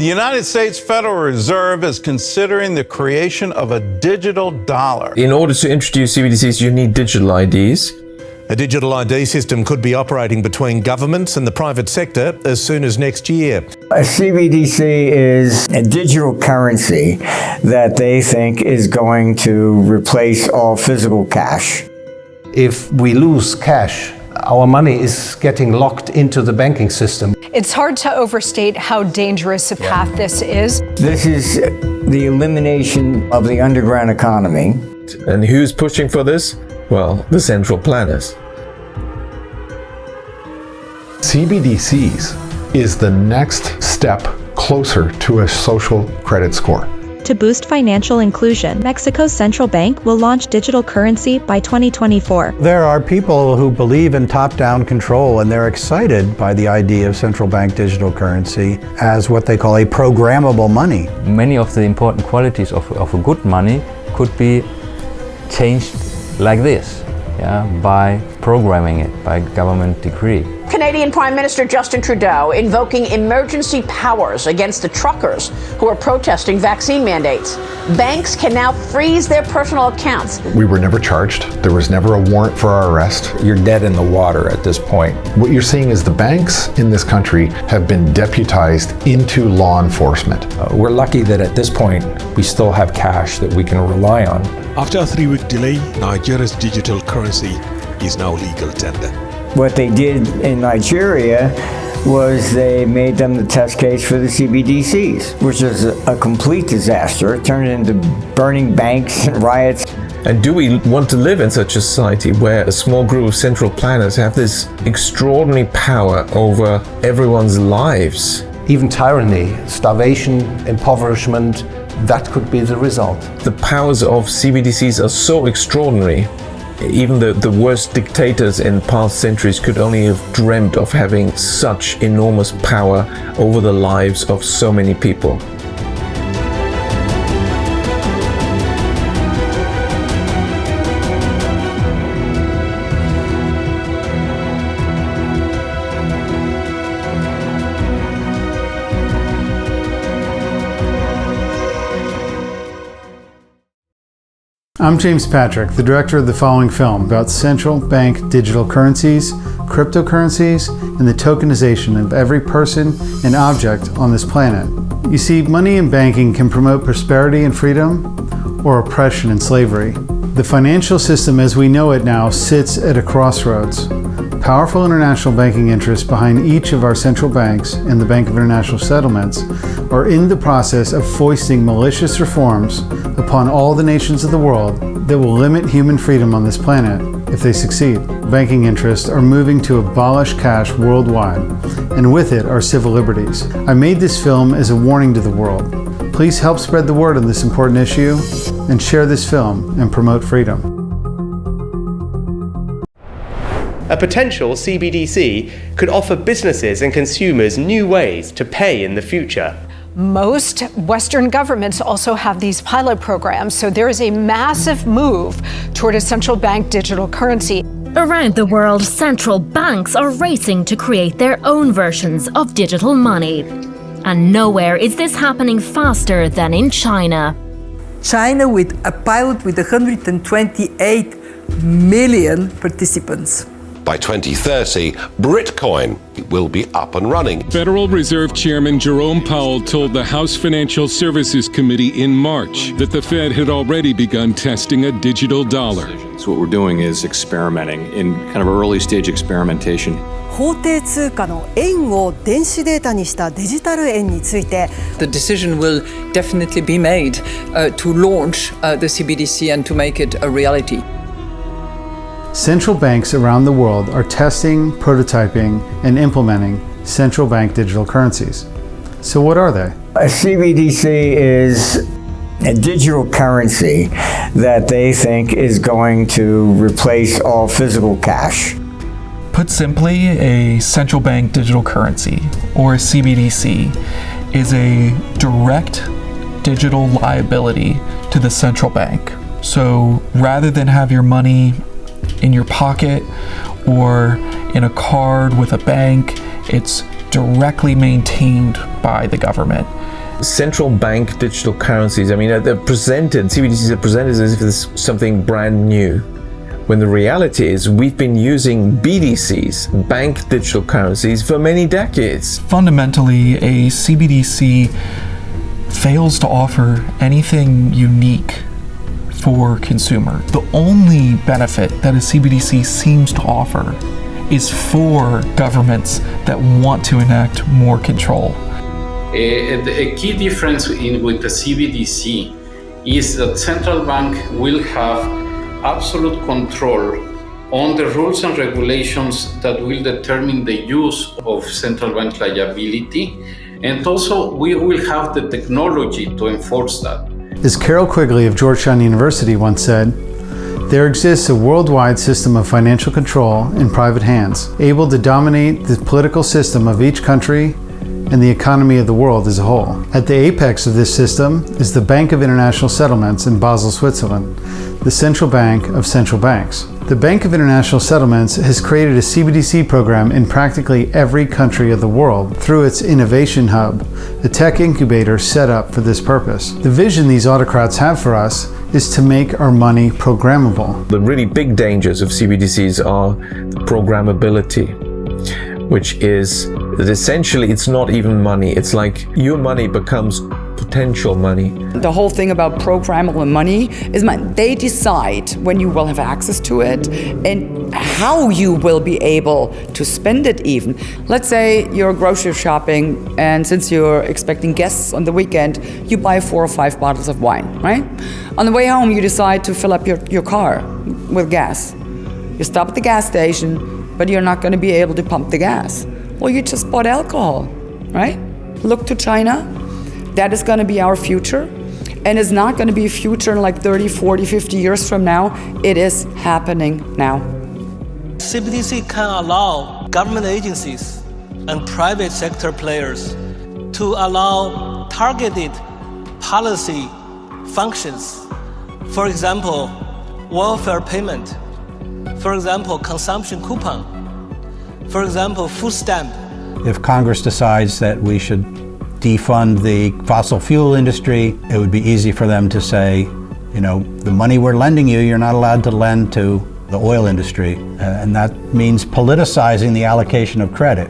The United States Federal Reserve is considering the creation of a digital dollar. In order to introduce CBDCs, you need digital IDs. A digital ID system could be operating between governments and the private sector as soon as next year. A CBDC is a digital currency that they think is going to replace all physical cash. If we lose cash, our money is getting locked into the banking system. It's hard to overstate how dangerous a path this is. This is the elimination of the underground economy. And who's pushing for this? Well, the central planners. CBDCs is the next step closer to a social credit score. To boost financial inclusion, Mexico's central bank will launch digital currency by 2024. There are people who believe in top-down control, and they're excited by the idea of central bank digital currency as what they call a programmable money. Many of the important qualities of a good money could be changed like this, by programming it, by government decree. Canadian Prime Minister Justin Trudeau invoking emergency powers against the truckers who are protesting vaccine mandates. Banks can now freeze their personal accounts. We were never charged. There was never a warrant for our arrest. You're dead in the water at this point. What you're seeing is the banks in this country have been deputized into law enforcement. We're lucky that at this point we still have cash that we can rely on. After a 3-week delay, Nigeria's digital currency is now legal tender. What they did in Nigeria was they made them the test case for the CBDCs, which is a complete disaster. It turned into burning banks and riots. And do we want to live in such a society where a small group of central planners have this extraordinary power over everyone's lives? Even tyranny, starvation, impoverishment, that could be the result. The powers of CBDCs are so extraordinary. Even the worst dictators in past centuries could only have dreamt of having such enormous power over the lives of so many people. I'm James Patrick, the director of the following film about central bank digital currencies, cryptocurrencies, and the tokenization of every person and object on this planet. You see, money and banking can promote prosperity and freedom, or oppression and slavery. The financial system as we know it now sits at a crossroads. Powerful international banking interests behind each of our central banks and the Bank of International Settlements are in the process of foisting malicious reforms upon all the nations of the world that will limit human freedom on this planet if they succeed. Banking interests are moving to abolish cash worldwide, and with it our civil liberties. I made this film as a warning to the world. Please help spread the word on this important issue and share this film and promote freedom. A potential CBDC could offer businesses and consumers new ways to pay in the future. Most Western governments also have these pilot programs, so there is a massive move toward a central bank digital currency. Around the world, central banks are racing to create their own versions of digital money. And nowhere is this happening faster than in China. China with a pilot with 128 million participants. By 2030, Bitcoin will be up and running. Federal Reserve Chairman Jerome Powell told the House Financial Services Committee in March that the Fed had already begun testing a digital dollar. So what we're doing is experimenting in kind of early stage experimentation. 法定通貨の円を電子データにしたデジタル円について The decision will definitely be made to launch the CBDC and to make it a reality. Central banks around the world are testing, prototyping, and implementing central bank digital currencies. So what are they? A CBDC is a digital currency that they think is going to replace all physical cash. Put simply, a central bank digital currency, or a CBDC, is a direct digital liability to the central bank. So rather than have your money in your pocket or in a card with a bank, it's directly maintained by the government. Central bank digital currencies, I mean, CBDCs are presented as if it's something brand new, when the reality is we've been using BDCs, bank digital currencies, for many decades. Fundamentally, a CBDC fails to offer anything unique for consumer. The only benefit that a CBDC seems to offer is for governments that want to enact more control. A key difference with the CBDC is that central bank will have absolute control on the rules and regulations that will determine the use of central bank liability, and also we will have the technology to enforce that. As Carol Quigley of Georgetown University once said, there exists a worldwide system of financial control in private hands, able to dominate the political system of each country and the economy of the world as a whole. At the apex of this system is the Bank of International Settlements in Basel, Switzerland, the central bank of central banks. The Bank of International Settlements has created a CBDC program in practically every country of the world through its Innovation Hub, a tech incubator set up for this purpose. The vision these autocrats have for us is to make our money programmable. The really big dangers of CBDCs are the programmability, which is that essentially it's not even money. It's like your money becomes potential money. The whole thing about programmable money is they decide when you will have access to it and how you will be able to spend it even. Let's say you're grocery shopping, and since you're expecting guests on the weekend, you buy 4 or 5 bottles of wine, right? On the way home, you decide to fill up your car with gas. You stop at the gas station, but you're not going to be able to pump the gas. Well, you just bought alcohol, right? Look to China. That is going to be our future, and it's not going to be a future in like 30, 40, 50 years from now. It is happening now. CBDC can allow government agencies and private sector players to allow targeted policy functions. For example, welfare payment. For example, consumption coupon. For example, food stamp. If Congress decides that we should defund the fossil fuel industry, it would be easy for them to say, you know, the money we're lending you, you're not allowed to lend to the oil industry. And that means politicizing the allocation of credit,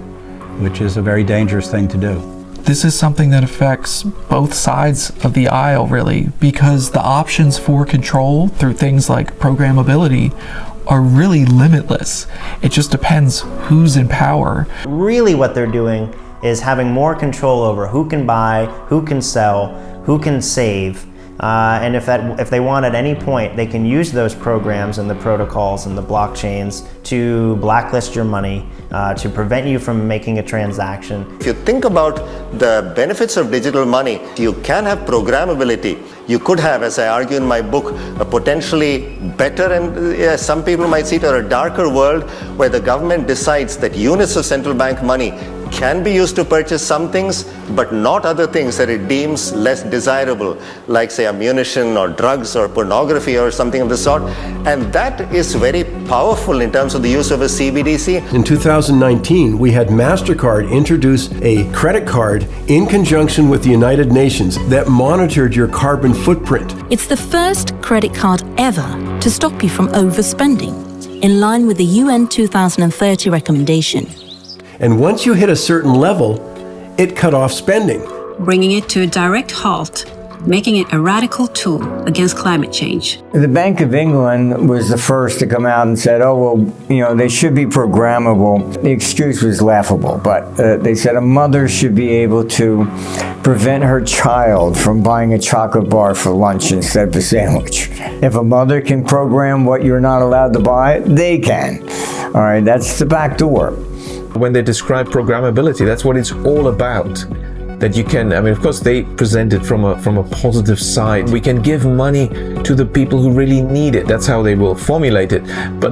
which is a very dangerous thing to do. This is something that affects both sides of the aisle, really, because the options for control through things like programmability are really limitless. It just depends who's in power. Really what they're doing is having more control over who can buy, who can sell, who can save, and if they want at any point, they can use those programs and the protocols and the blockchains to blacklist your money, to prevent you from making a transaction. If you think about the benefits of digital money, you can have programmability. You could have, as I argue in my book, a potentially better and some people might see it as a darker world where the government decides that units of central bank money can be used to purchase some things, but not other things that it deems less desirable, like say ammunition or drugs or pornography or something of the sort. And that is very powerful in terms of the use of a CBDC. In 2019, we had MasterCard introduce a credit card in conjunction with the United Nations that monitored your carbon footprint. It's the first credit card ever to stop you from overspending, in line with the UN 2030 recommendation. And once you hit a certain level, it cut off spending, bringing it to a direct halt, making it a radical tool against climate change. The Bank of England was the first to come out and said, oh, well, you know, they should be programmable. The excuse was laughable, but they said a mother should be able to prevent her child from buying a chocolate bar for lunch instead of a sandwich. If a mother can program what you're not allowed to buy, they can. All right, that's the back door. When they describe programmability, that's what it's all about. That you can, I mean, of course, they present it from a positive side. We can give money to the people who really need it. That's how they will formulate it. But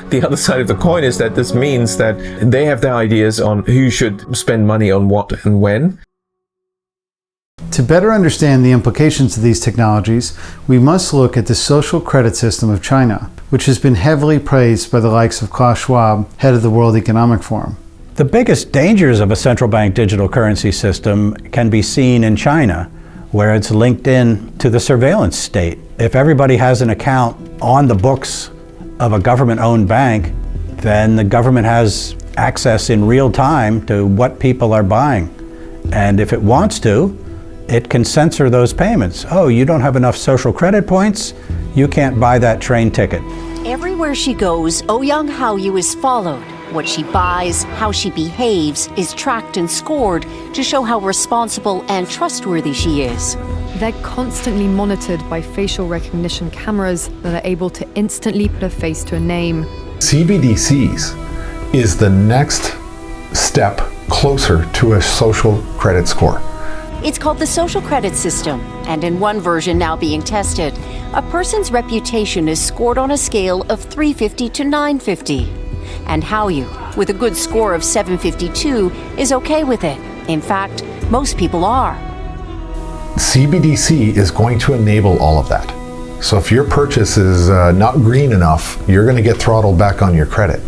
the other side of the coin is that this means that they have their ideas on who should spend money on what and when. To better understand the implications of these technologies, we must look at the social credit system of China, which has been heavily praised by the likes of Klaus Schwab, head of the World Economic Forum. The biggest dangers of a central bank digital currency system can be seen in China, where it's linked in to the surveillance state. If everybody has an account on the books of a government-owned bank, then the government has access in real time to what people are buying. And if it wants to, it can censor those payments. Oh, you don't have enough social credit points? You can't buy that train ticket. Everywhere she goes, Ouyang Haoyu is followed. What she buys, how she behaves, is tracked and scored to show how responsible and trustworthy she is. They're constantly monitored by facial recognition cameras that are able to instantly put a face to a name. CBDCs is the next step closer to a social credit score. It's called the social credit system, and in one version now being tested, a person's reputation is scored on a scale of 350 to 950. And Haoyu, with a good score of 752, is okay with it. In fact, most people are. CBDC is going to enable all of that. So if your purchase is not green enough, you're going to get throttled back on your credit.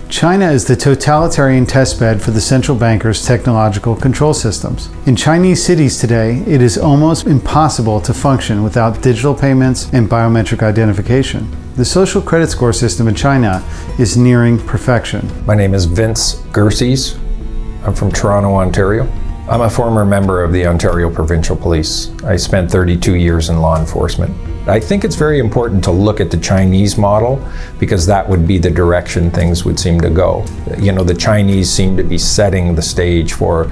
China is the totalitarian testbed for the central bankers' technological control systems. In Chinese cities today, it is almost impossible to function without digital payments and biometric identification. The social credit score system in China is nearing perfection. My name is Vince Gerses. I'm from Toronto, Ontario. I'm a former member of the Ontario Provincial Police. I spent 32 years in law enforcement. I think it's very important to look at the Chinese model because that would be the direction things would seem to go. You know, the Chinese seem to be setting the stage for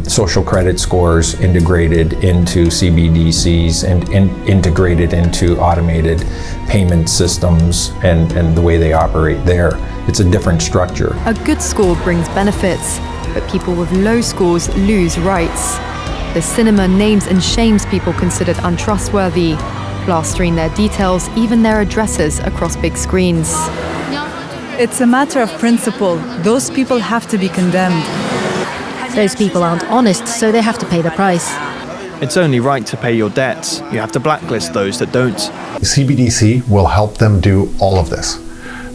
social credit scores integrated into CBDCs and integrated into automated payment systems and the way they operate there. It's a different structure. A good score brings benefits, but people with low scores lose rights. The cinema names and shames people considered untrustworthy, plastering their details, even their addresses, across big screens. It's a matter of principle. Those people have to be condemned. Those people aren't honest, so they have to pay the price. It's only right to pay your debts. You have to blacklist those that don't. CBDC will help them do all of this.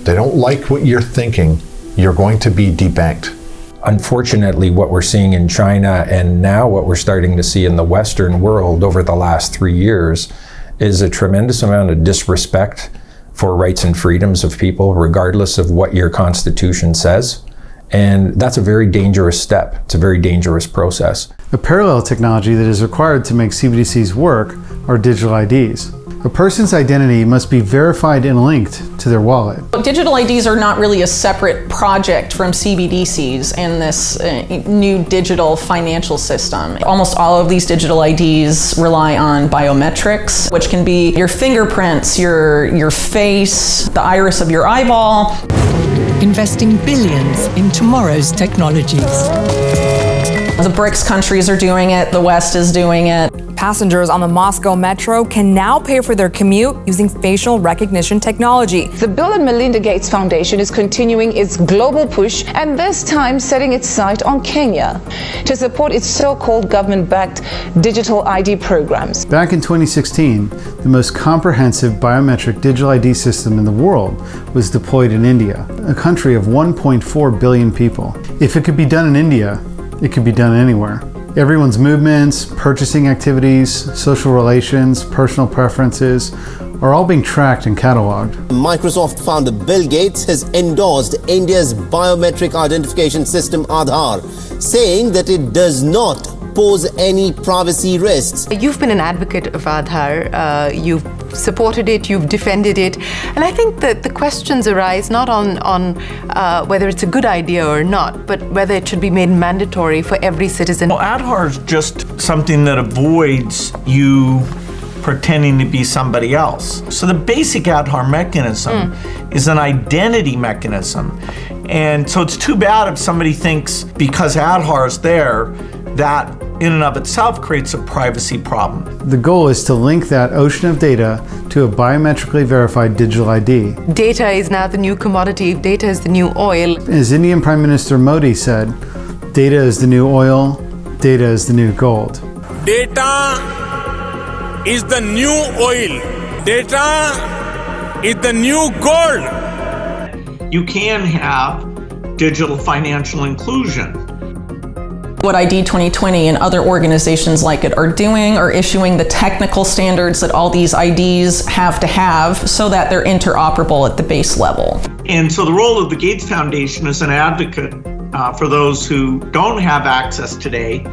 They don't like what you're thinking, you're going to be debanked. Unfortunately, what we're seeing in China and now what we're starting to see in the Western world over the last 3 years is a tremendous amount of disrespect for rights and freedoms of people, regardless of what your constitution says. And that's a very dangerous step. It's a very dangerous process. A parallel technology that is required to make CBDCs work are digital IDs. A person's identity must be verified and linked to their wallet. Digital IDs are not really a separate project from CBDCs and this new digital financial system. Almost all of these digital IDs rely on biometrics, which can be your fingerprints, your face, the iris of your eyeball. Investing billions in tomorrow's technologies. The BRICS countries are doing it, the West is doing it. Passengers on the Moscow metro can now pay for their commute using facial recognition technology. The Bill and Melinda Gates Foundation is continuing its global push and this time setting its sight on Kenya to support its so-called government-backed digital ID programs. Back in 2016, the most comprehensive biometric digital ID system in the world was deployed in India, a country of 1.4 billion people. If it could be done in India, it could be done anywhere. Everyone's movements, purchasing activities, social relations, personal preferences are all being tracked and cataloged. Microsoft founder Bill Gates has endorsed India's biometric identification system Aadhaar, saying that it does not pose any privacy risks. You've been an advocate of Aadhaar, you've supported it, you've defended it, and I think that the questions arise not on whether it's a good idea or not, but whether it should be made mandatory for every citizen. Well, Aadhaar is just something that avoids you pretending to be somebody else. So the basic Aadhaar mechanism is an identity mechanism. And so it's too bad if somebody thinks because Aadhaar is there, that in and of itself creates a privacy problem. The goal is to link that ocean of data to a biometrically verified digital ID. Data is now the new commodity, data is the new oil. As Indian Prime Minister Modi said, data is the new oil, data is the new gold. Data is the new oil. Data is the new gold. You can have digital financial inclusion. What ID 2020 and other organizations like it are doing are issuing the technical standards that all these IDs have to have so that they're interoperable at the base level. And so the role of the Gates Foundation as an advocate for those who don't have access today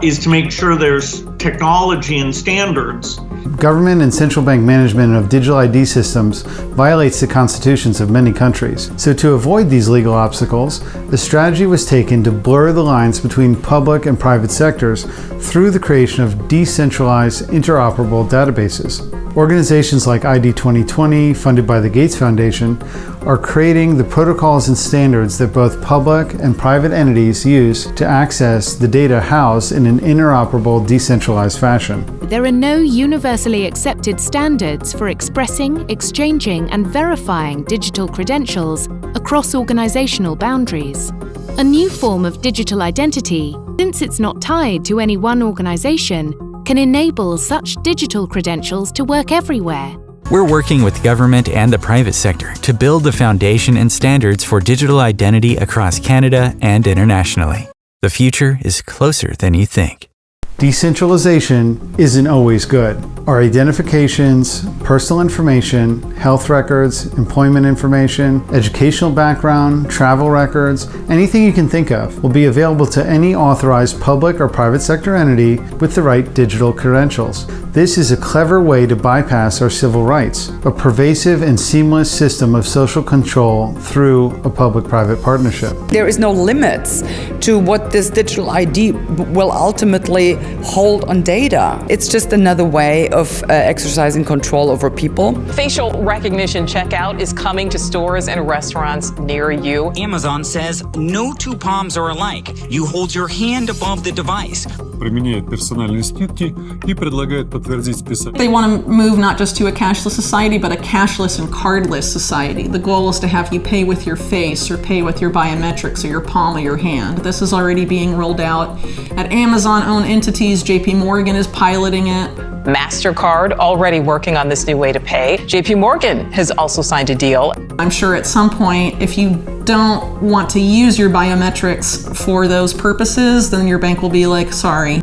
is to make sure there's technology and standards. Government and central bank management of digital ID systems violates the constitutions of many countries. So to avoid these legal obstacles, the strategy was taken to blur the lines between public and private sectors through the creation of decentralized interoperable databases. Organizations like ID 2020, funded by the Gates Foundation, are creating the protocols and standards that both public and private entities use to access the data housed in an interoperable, decentralized fashion. There are no universally accepted standards for expressing, exchanging, and verifying digital credentials across organizational boundaries. A new form of digital identity, since it's not tied to any one organization, can enable such digital credentials to work everywhere. We're working with government and the private sector to build the foundation and standards for digital identity across Canada and internationally. The future is closer than you think. Decentralization isn't always good. Our identifications, personal information, health records, employment information, educational background, travel records, anything you can think of will be available to any authorized public or private sector entity with the right digital credentials. This is a clever way to bypass our civil rights, a pervasive and seamless system of social control through a public-private partnership. There is no limits to what this digital ID will ultimately hold on data. It's just another way of exercising control over people. Facial recognition checkout is coming to stores and restaurants near you. Amazon says no two palms are alike. You hold your hand above the device. Применяет персональные скидки и предлагает подтвердить список. They want to move not just to a cashless society, but a cashless and cardless society. The goal is to have you pay with your face or pay with your biometrics or your palm of your hand. This is already being rolled out at Amazon-owned entities. JP Morgan is piloting it. MasterCard already working on this new way to pay. JP Morgan has also signed a deal. I'm sure at some point, if you don't want to use your biometrics for those purposes, then your bank will be like, sorry.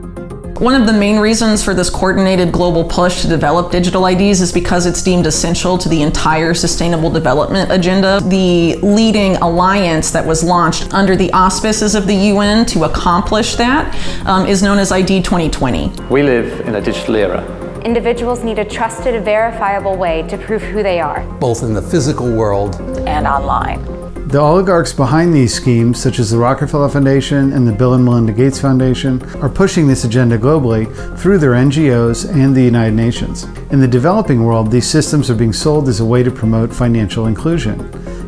One of the main reasons for this coordinated global push to develop digital IDs is because it's deemed essential to the entire sustainable development agenda. The leading alliance that was launched under the auspices of the UN to accomplish that is known as ID 2020. We live in a digital era. Individuals need a trusted, verifiable way to prove who they are, both in the physical world and online. The oligarchs behind these schemes, such as the Rockefeller Foundation and the Bill and Melinda Gates Foundation, are pushing this agenda globally through their NGOs and the United Nations. In the developing world, these systems are being sold as a way to promote financial inclusion,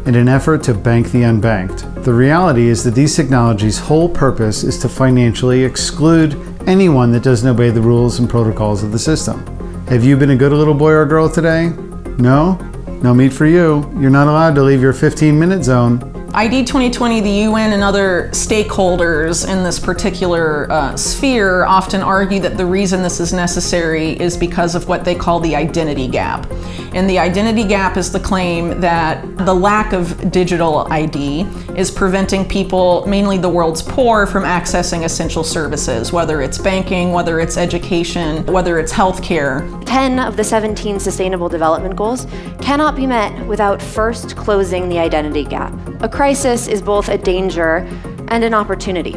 in an effort to bank the unbanked. The reality is that these technologies' whole purpose is to financially exclude anyone that doesn't obey the rules and protocols of the system. Have you been a good little boy or girl today? No? No meat for you. You're not allowed to leave your 15-minute zone. ID 2020, the UN and other stakeholders in this particular sphere often argue that the reason this is necessary is because of what they call the identity gap. And the identity gap is the claim that the lack of digital ID is preventing people, mainly the world's poor, from accessing essential services, whether it's banking, whether it's education, whether it's healthcare. 10 of the 17 Sustainable Development Goals cannot be met without first closing the identity gap. A crisis is both a danger and an opportunity.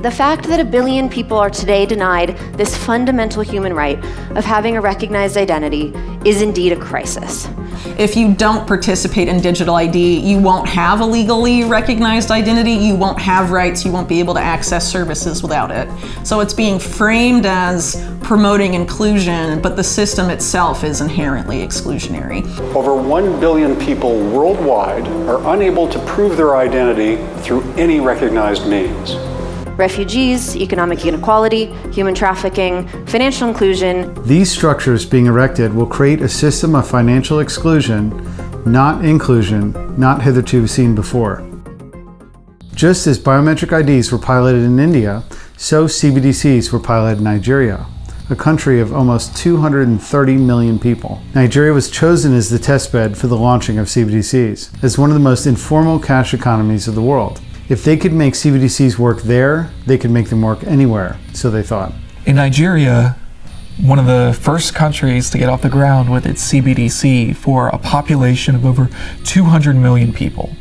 The fact that 1 billion people are today denied this fundamental human right of having a recognized identity is indeed a crisis. If you don't participate in digital ID, you won't have a legally recognized identity, you won't have rights, you won't be able to access services without it. So it's being framed as promoting inclusion, but the system itself is inherently exclusionary. Over 1 billion people worldwide are unable to prove their identity through any recognized means. Refugees, economic inequality, human trafficking, financial inclusion. These structures being erected will create a system of financial exclusion, not inclusion, not hitherto seen before. Just as biometric IDs were piloted in India, so CBDCs were piloted in Nigeria. a country of almost 230 million people. Nigeria was chosen as the testbed for the launching of CBDCs, as one of the most informal cash economies of the world. If they could make CBDCs work there, they could make them work anywhere, so they thought. In Nigeria, one of the first countries to get off the ground with its CBDC for a population of over 200 million people,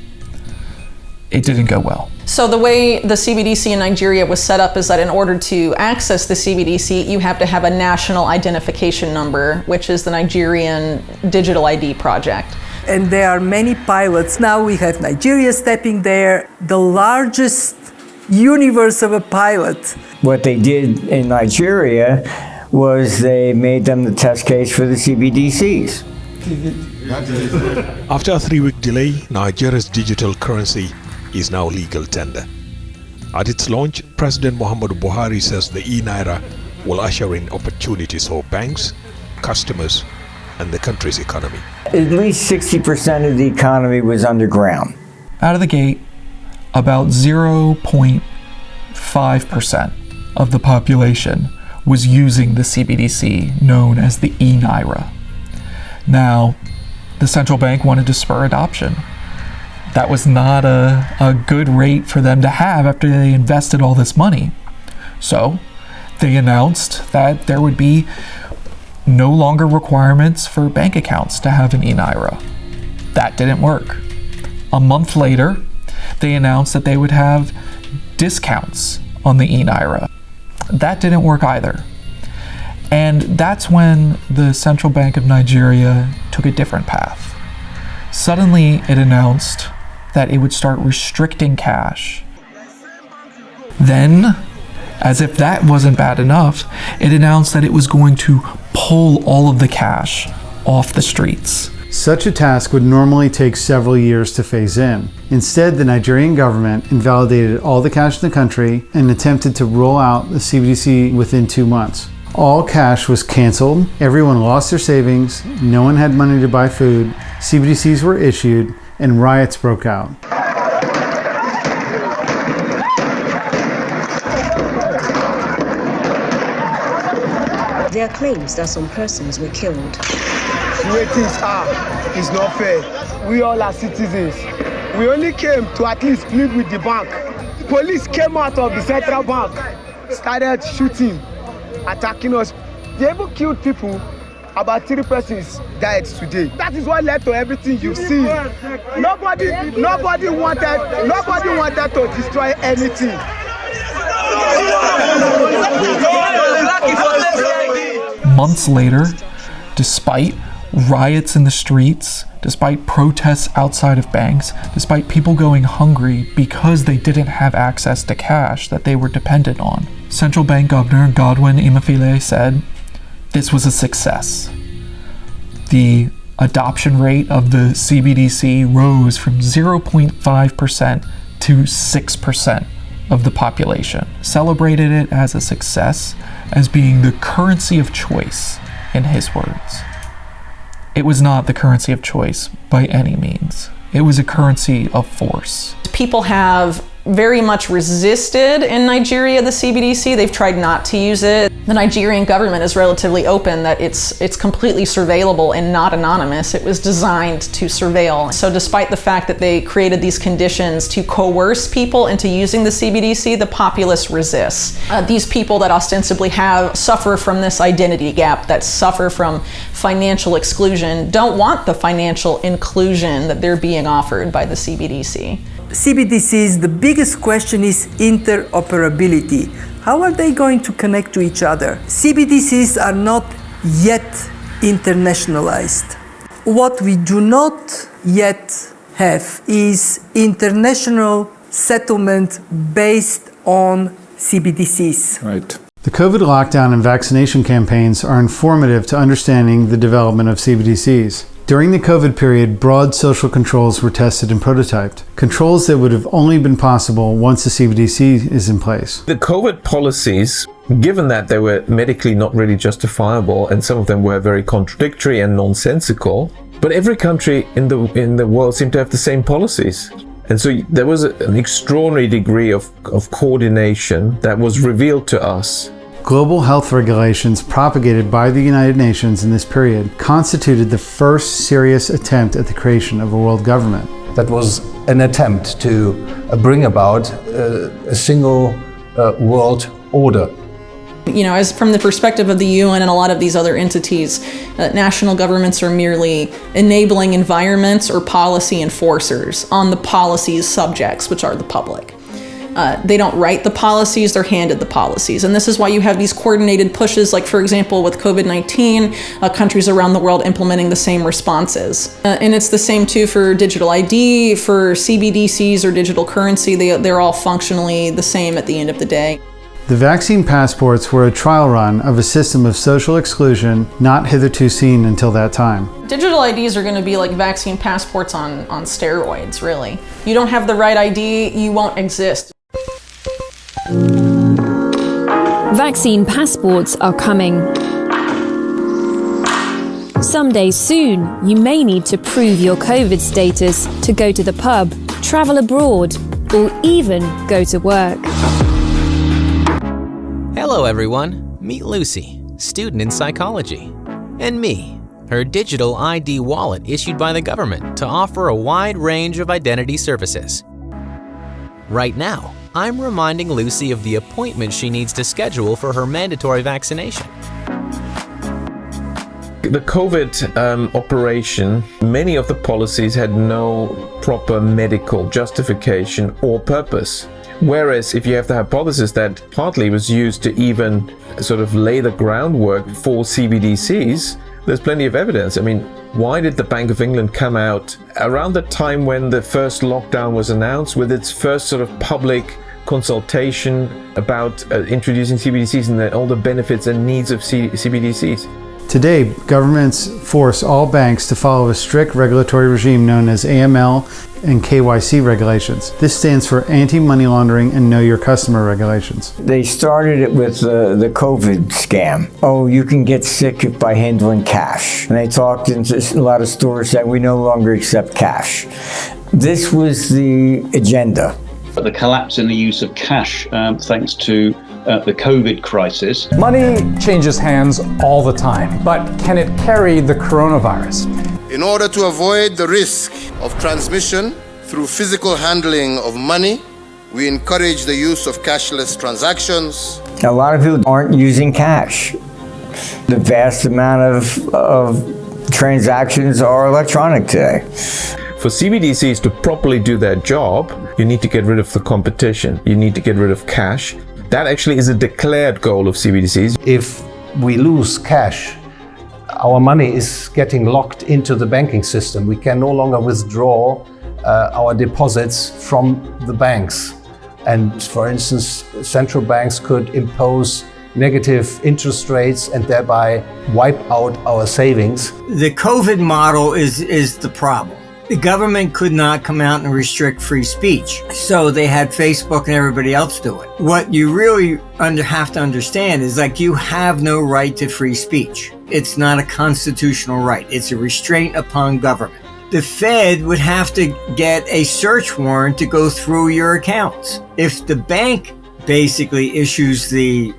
it didn't go well. So the way the CBDC in Nigeria was set up is that in order to access the CBDC, you have to have a national identification number, which is the Nigerian Digital ID project. And there are many pilots. Now we have Nigeria stepping there, the largest universe of a pilot. What they did in Nigeria was they made them the test case for the CBDCs. After a 3-week delay, Nigeria's digital currency is now legal tender. At its launch, President Muhammadu Buhari says the e-Naira will usher in opportunities for banks, customers, and the country's economy. At least 60% of the economy was underground. Out of the gate, about 0.5% of the population was using the CBDC, known as the e-Naira. Now, the central bank wanted to spur adoption. That was not a good rate for them to have after they invested all this money. So they announced that there would be no longer requirements for bank accounts to have an e-Naira. That didn't work. A month later, they announced that they would have discounts on the e-Naira. That didn't work either. And that's when the Central Bank of Nigeria took a different path. Suddenly, it announced that it would start restricting cash. Then, as if that wasn't bad enough, it announced that it was going to pull all of the cash off the streets. Such a task would normally take several years to phase in. Instead, the Nigerian government invalidated all the cash in the country and attempted to roll out the CBDC within 2 months. All cash was canceled, everyone lost their savings, no one had money to buy food, CBDCs were issued, and riots broke out. There are claims that some persons were killed. The way things are is not fair. We all are citizens. We only came to at least plead with the bank. Police came out of the central bank, started shooting, attacking us. They even killed people. About 3 persons died today. That is what led to everything you've seen. Nobody wanted to destroy anything. Months later, despite riots in the streets, despite protests outside of banks, despite people going hungry because they didn't have access to cash that they were dependent on, Central Bank Governor Godwin Emefiele said this was a success. The adoption rate of the CBDC rose from 0.5% to 6% of the population, celebrated it as a success, as being the currency of choice, in his words. It was not the currency of choice by any means. It was a currency of force. People have very much resisted in Nigeria the CBDC. They've tried not to use it. The Nigerian government is relatively open that it's completely surveillable and not anonymous. It was designed to surveil. So despite the fact that they created these conditions to coerce people into using the CBDC, the populace resists. These people that ostensibly suffer from this identity gap, that suffer from financial exclusion, don't want the financial inclusion that they're being offered by the CBDC. CBDCs, the biggest question is interoperability. How are they going to connect to each other? CBDCs are not yet internationalized. What we do not yet have is international settlement based on CBDCs. Right. The COVID lockdown and vaccination campaigns are informative to understanding the development of CBDCs. During the COVID period, broad social controls were tested and prototyped. Controls that would have only been possible once the CBDC is in place. The COVID policies, given that they were medically not really justifiable and some of them were very contradictory and nonsensical, but every country in the world seemed to have the same policies. And so there was an extraordinary degree of coordination that was revealed to us. Global health regulations propagated by the United Nations in this period constituted the first serious attempt at the creation of a world government. That was an attempt to bring about a single world order. You know, as from the perspective of the UN and a lot of these other entities, national governments are merely enabling environments or policy enforcers on the policy's subjects, which are the public. They don't write the policies, they're handed the policies. And this is why you have these coordinated pushes, like for example with COVID-19, countries around the world implementing the same responses. And it's the same too for digital ID, for CBDCs or digital currency, they're all functionally the same at the end of the day. The vaccine passports were a trial run of a system of social exclusion not hitherto seen until that time. Digital IDs are going to be like vaccine passports on steroids, really. You don't have the right ID, you won't exist. Vaccine passports are coming. Someday soon, you may need to prove your COVID status to go to the pub, travel abroad, or even go to work. Hello everyone, meet Lucy, student in psychology, and me, her digital ID wallet issued by the government to offer a wide range of identity services. Right now, I'm reminding Lucy of the appointment she needs to schedule for her mandatory vaccination. The COVID operation, many of the policies had no proper medical justification or purpose. Whereas if you have the hypothesis that partly was used to even sort of lay the groundwork for CBDCs, there's plenty of evidence. I mean, why did the Bank of England come out around the time when the first lockdown was announced with its first sort of public consultation about introducing CBDCs and all the benefits and needs of CBDCs? Today, governments force all banks to follow a strict regulatory regime known as AML and KYC regulations. This stands for Anti-Money Laundering and Know Your Customer regulations. They started it with the COVID scam. Oh, you can get sick by handling cash. And they talked in a lot of stores saying we no longer accept cash. This was the agenda. The collapse in the use of cash thanks to the COVID crisis. Money changes hands all the time, but can it carry the coronavirus? In order to avoid the risk of transmission through physical handling of money, we encourage the use of cashless transactions. A lot of people aren't using cash. The vast amount of transactions are electronic today. For CBDCs to properly do their job, you need to get rid of the competition. You need to get rid of cash. That actually is a declared goal of CBDCs. If we lose cash, our money is getting locked into the banking system. We can no longer withdraw our deposits from the banks. And for instance, central banks could impose negative interest rates and thereby wipe out our savings. The COVID model is the problem. The government could not come out and restrict free speech, so they had Facebook and everybody else do it. What you really have to understand is like you have no right to free speech. It's not a constitutional right. It's a restraint upon government. The Fed would have to get a search warrant to go through your accounts. If the bank basically issues the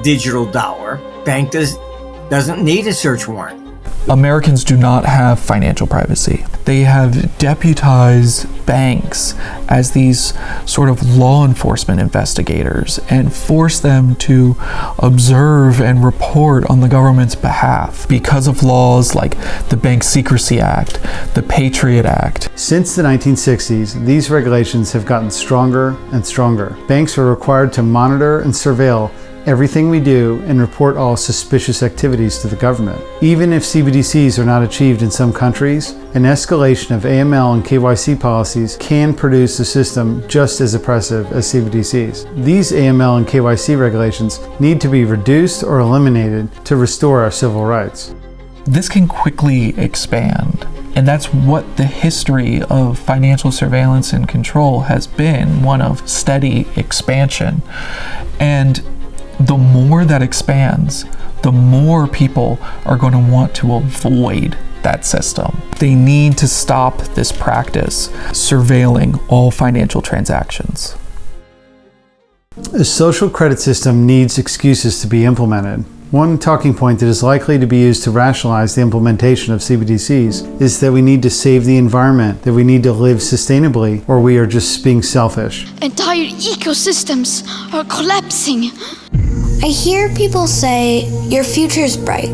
digital dollar, bank doesn't need a search warrant. Americans do not have financial privacy. They have deputized banks as these sort of law enforcement investigators and force them to observe and report on the government's behalf because of laws like the Bank Secrecy Act, the Patriot Act. Since the 1960s, these regulations have gotten stronger and stronger. Banks are required to monitor and surveil everything we do and report all suspicious activities to the government. Even if CBDCs are not achieved in some countries, an escalation of AML and KYC policies can produce a system just as oppressive as CBDCs. These AML and KYC regulations need to be reduced or eliminated to restore our civil rights. This can quickly expand, and that's what the history of financial surveillance and control has been, one of steady expansion. And the more that expands, the more people are going to want to avoid that system. They need to stop this practice, surveilling all financial transactions. A social credit system needs excuses to be implemented. One talking point that is likely to be used to rationalize the implementation of CBDCs is that we need to save the environment, that we need to live sustainably, or we are just being selfish. Entire ecosystems are collapsing. I hear people say your future's bright,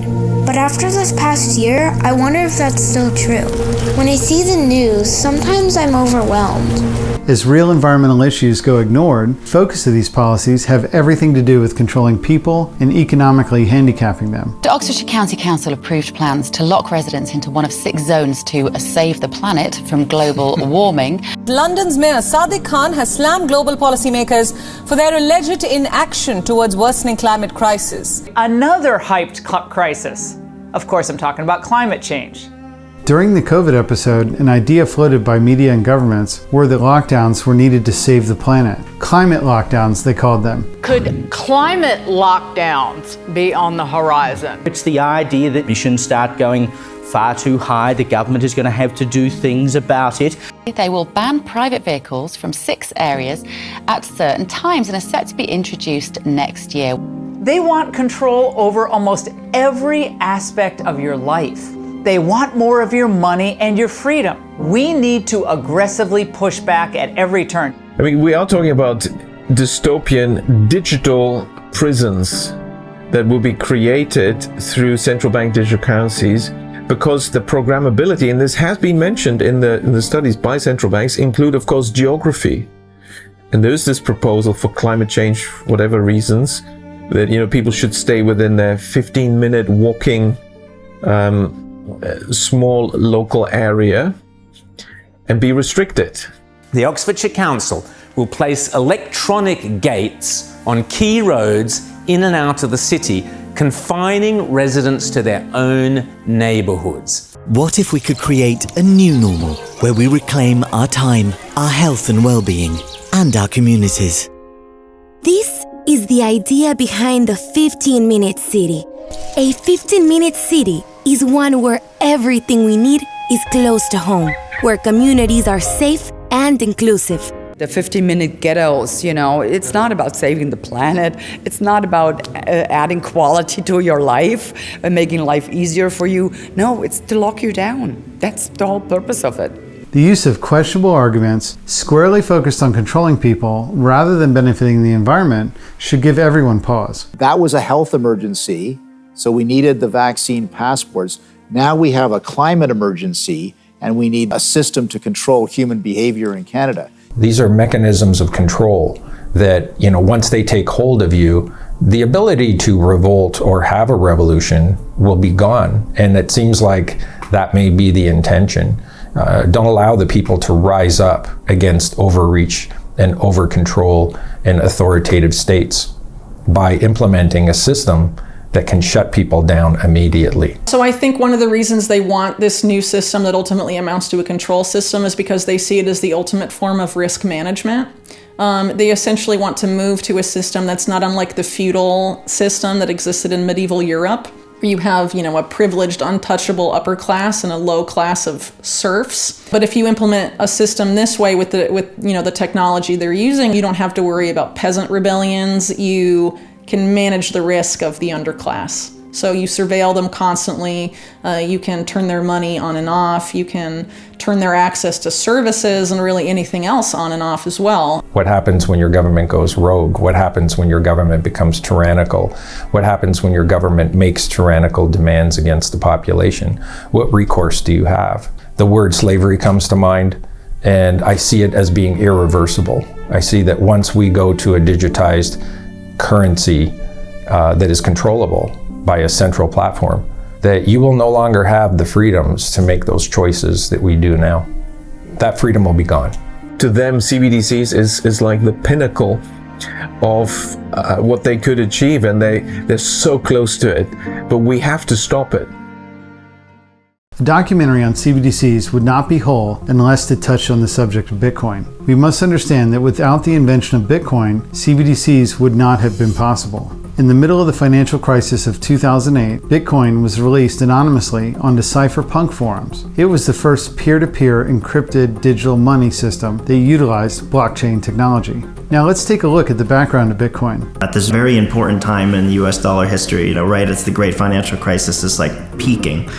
but after this past year, I wonder if that's still true. When I see the news, sometimes I'm overwhelmed. As real environmental issues go ignored, focus of these policies have everything to do with controlling people and economically handicapping them. The Oxfordshire County Council approved plans to lock residents into one of 6 zones to save the planet from global warming. London's Mayor Sadiq Khan has slammed global policymakers for their alleged inaction towards worsening climate crisis. Another hyped crisis. Of course, I'm talking about climate change. During the COVID episode, an idea floated by media and governments were that lockdowns were needed to save the planet. Climate lockdowns, they called them. Could climate lockdowns be on the horizon? It's the idea that emissions start going far too high, the government is going to have to do things about it. They will ban private vehicles from 6 areas at certain times and are set to be introduced next year. They want control over almost every aspect of your life. They want more of your money and your freedom. We need to aggressively push back at every turn. I mean, we are talking about dystopian digital prisons that will be created through central bank digital currencies, because the programmability, and this has been mentioned in the studies by central banks, include, of course, geography. And there's this proposal for climate change, for whatever reasons, that, you know, people should stay within their 15-minute walking small local area and be restricted. The Oxfordshire Council will place electronic gates on key roads in and out of the city, confining residents to their own neighbourhoods. What if we could create a new normal where we reclaim our time, our health and well-being, and our communities? This is the idea behind the 15-minute city. A 15-minute city is one where everything we need is close to home, where communities are safe and inclusive. The 15-minute ghettos, you know, it's not about saving the planet. It's not about adding quality to your life and making life easier for you. No, it's to lock you down. That's the whole purpose of it. The use of questionable arguments, squarely focused on controlling people rather than benefiting the environment, should give everyone pause. That was a health emergency, so we needed the vaccine passports. Now we have a climate emergency, and we need a system to control human behavior in Canada. These are mechanisms of control that, you know, once they take hold of you, the ability to revolt or have a revolution will be gone. And it seems like that may be the intention. Don't allow the people to rise up against overreach and over control and authoritative states by implementing a system that can shut people down immediately. So I think one of the reasons they want this new system that ultimately amounts to a control system is because they see it as the ultimate form of risk management. They essentially want to move to a system that's not unlike the feudal system that existed in medieval Europe, where you have, you know, a privileged, untouchable upper class and a low class of serfs. But if you implement a system this way with the technology they're using, you don't have to worry about peasant rebellions. You can manage the risk of the underclass. So you surveil them constantly, you can turn their money on and off, you can turn their access to services and really anything else on and off as well. What happens when your government goes rogue? What happens when your government becomes tyrannical? What happens when your government makes tyrannical demands against the population? What recourse do you have? The word slavery comes to mind, and I see it as being irreversible. I see that once we go to a digitized currency that is controllable by a central platform, that you will no longer have the freedoms to make those choices that we do now. That freedom will be gone. To them, CBDCs is like the pinnacle of what they could achieve, and they're so close to it, but we have to stop it. A documentary on CBDCs would not be whole unless it touched on the subject of Bitcoin. We must understand that without the invention of Bitcoin, CBDCs would not have been possible. In the middle of the financial crisis of 2008, Bitcoin was released anonymously onto cypherpunk forums. It was the first peer-to-peer encrypted digital money system that utilized blockchain technology. Now let's take a look at the background of Bitcoin. At this very important time in US dollar history, right as the great financial crisis is peaking.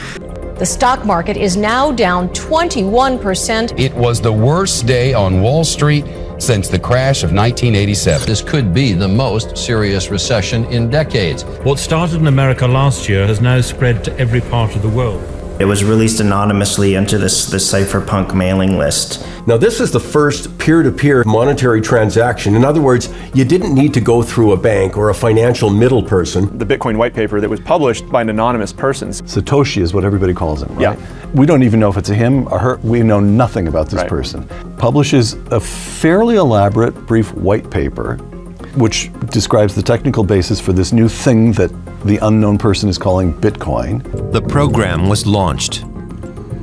The stock market is now down 21%. It was the worst day on Wall Street since the crash of 1987. This could be the most serious recession in decades. What started in America last year has now spread to every part of the world. It was released anonymously into this cypherpunk mailing list. Now, this is the first peer-to-peer monetary transaction. In other words, you didn't need to go through a bank or a financial middle person. The Bitcoin white paper that was published by an anonymous person. Satoshi is what everybody calls him, right? Yeah. We don't even know if it's a him or her. We know nothing about this person. Publishes a fairly elaborate, brief white paper, which describes the technical basis for this new thing that the unknown person is calling Bitcoin. The program was launched.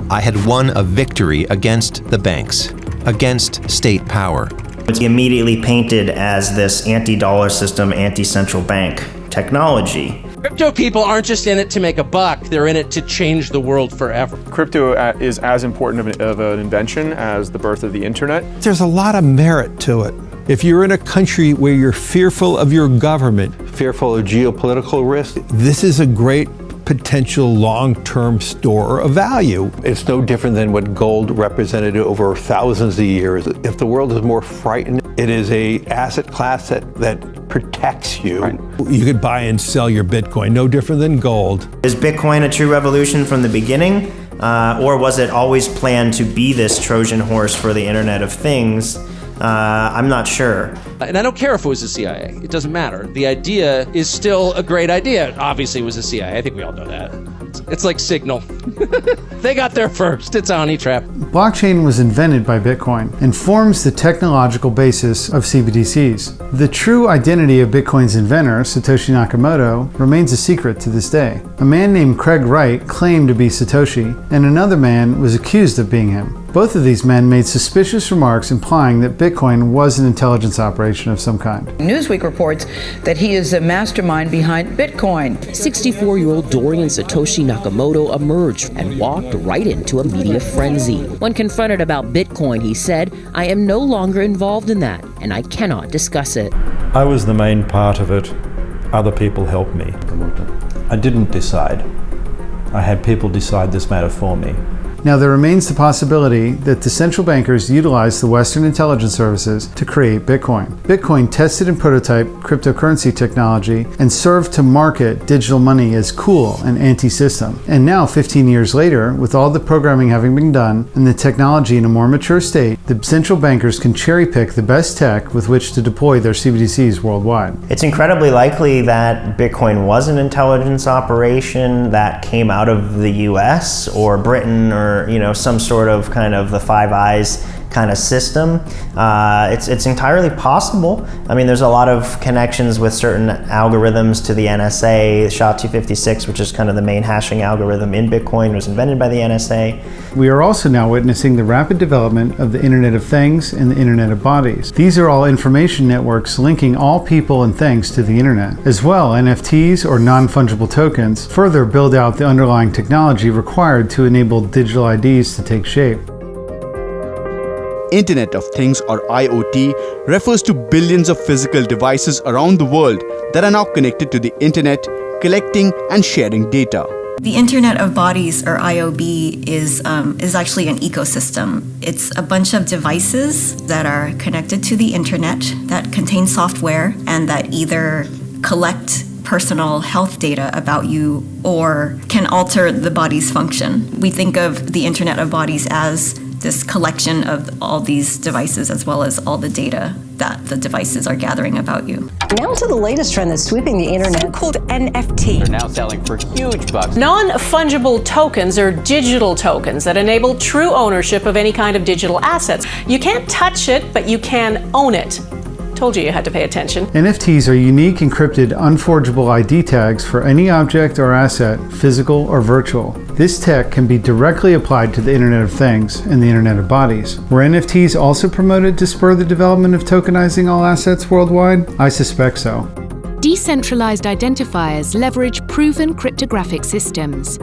I had won a victory against the banks, against state power. It's immediately painted as this anti-dollar system, anti-central bank technology. Crypto people aren't just in it to make a buck, they're in it to change the world forever. Crypto is as important of an invention as the birth of the internet. There's a lot of merit to it. If you're in a country where you're fearful of your government, fearful of geopolitical risk, this is a great potential long-term store of value. It's no different than what gold represented over thousands of years. If the world is more frightened, it is an asset class that protects you. Right. You could buy and sell your Bitcoin, no different than gold. Is Bitcoin a true revolution from the beginning? Or was it always planned to be this Trojan horse for the Internet of Things? I'm not sure. And I don't care if it was the CIA. It doesn't matter. The idea is still a great idea. Obviously, it was the CIA. I think we all know that. It's like Signal. They got there first. It's a honey trap. Blockchain was invented by Bitcoin and forms the technological basis of CBDCs. The true identity of Bitcoin's inventor, Satoshi Nakamoto, remains a secret to this day. A man named Craig Wright claimed to be Satoshi, and another man was accused of being him. Both of these men made suspicious remarks implying that Bitcoin was an intelligence operation of some kind. Newsweek reports that he is the mastermind behind Bitcoin. 64-year-old Dorian Satoshi Nakamoto emerged and walked right into a media frenzy. When confronted about Bitcoin, he said, "I am no longer involved in that, and I cannot discuss it." I was the main part of it. Other people helped me. I didn't decide. I had people decide this matter for me. Now, there remains the possibility that the central bankers utilized the Western intelligence services to create Bitcoin. Bitcoin tested and prototyped cryptocurrency technology and served to market digital money as cool and anti-system. And now, 15 years later, with all the programming having been done and the technology in a more mature state, the central bankers can cherry-pick the best tech with which to deploy their CBDCs worldwide. It's incredibly likely that Bitcoin was an intelligence operation that came out of the US or Britain or some sort of kind of the Five Eyes kind of system. It's entirely possible. I mean, there's a lot of connections with certain algorithms to the NSA. SHA-256, which is kind of the main hashing algorithm in Bitcoin, was invented by the NSA. We are also now witnessing the rapid development of the Internet of Things and the Internet of Bodies. These are all information networks linking all people and things to the Internet. As well, NFTs, or non-fungible tokens, further build out the underlying technology required to enable digital IDs to take shape. Internet of Things, or IoT, refers to billions of physical devices around the world that are now connected to the Internet, collecting and sharing data. The Internet of Bodies, or IOB, is actually an ecosystem. It's a bunch of devices that are connected to the Internet that contain software and that either collect personal health data about you or can alter the body's function. We think of the Internet of Bodies as this collection of all these devices as well as all the data that the devices are gathering about you. Now to the latest trend that's sweeping the internet. So-called NFT. They're now selling for huge bucks. Non-fungible tokens are digital tokens that enable true ownership of any kind of digital assets. You can't touch it, but you can own it. Told you had to pay attention. NFTs are unique encrypted unforgeable ID tags for any object or asset, physical or virtual. This tech can be directly applied to the Internet of Things and the Internet of Bodies. Were NFTs also promoted to spur the development of tokenizing all assets worldwide? I suspect so. Decentralized identifiers leverage proven cryptographic systems.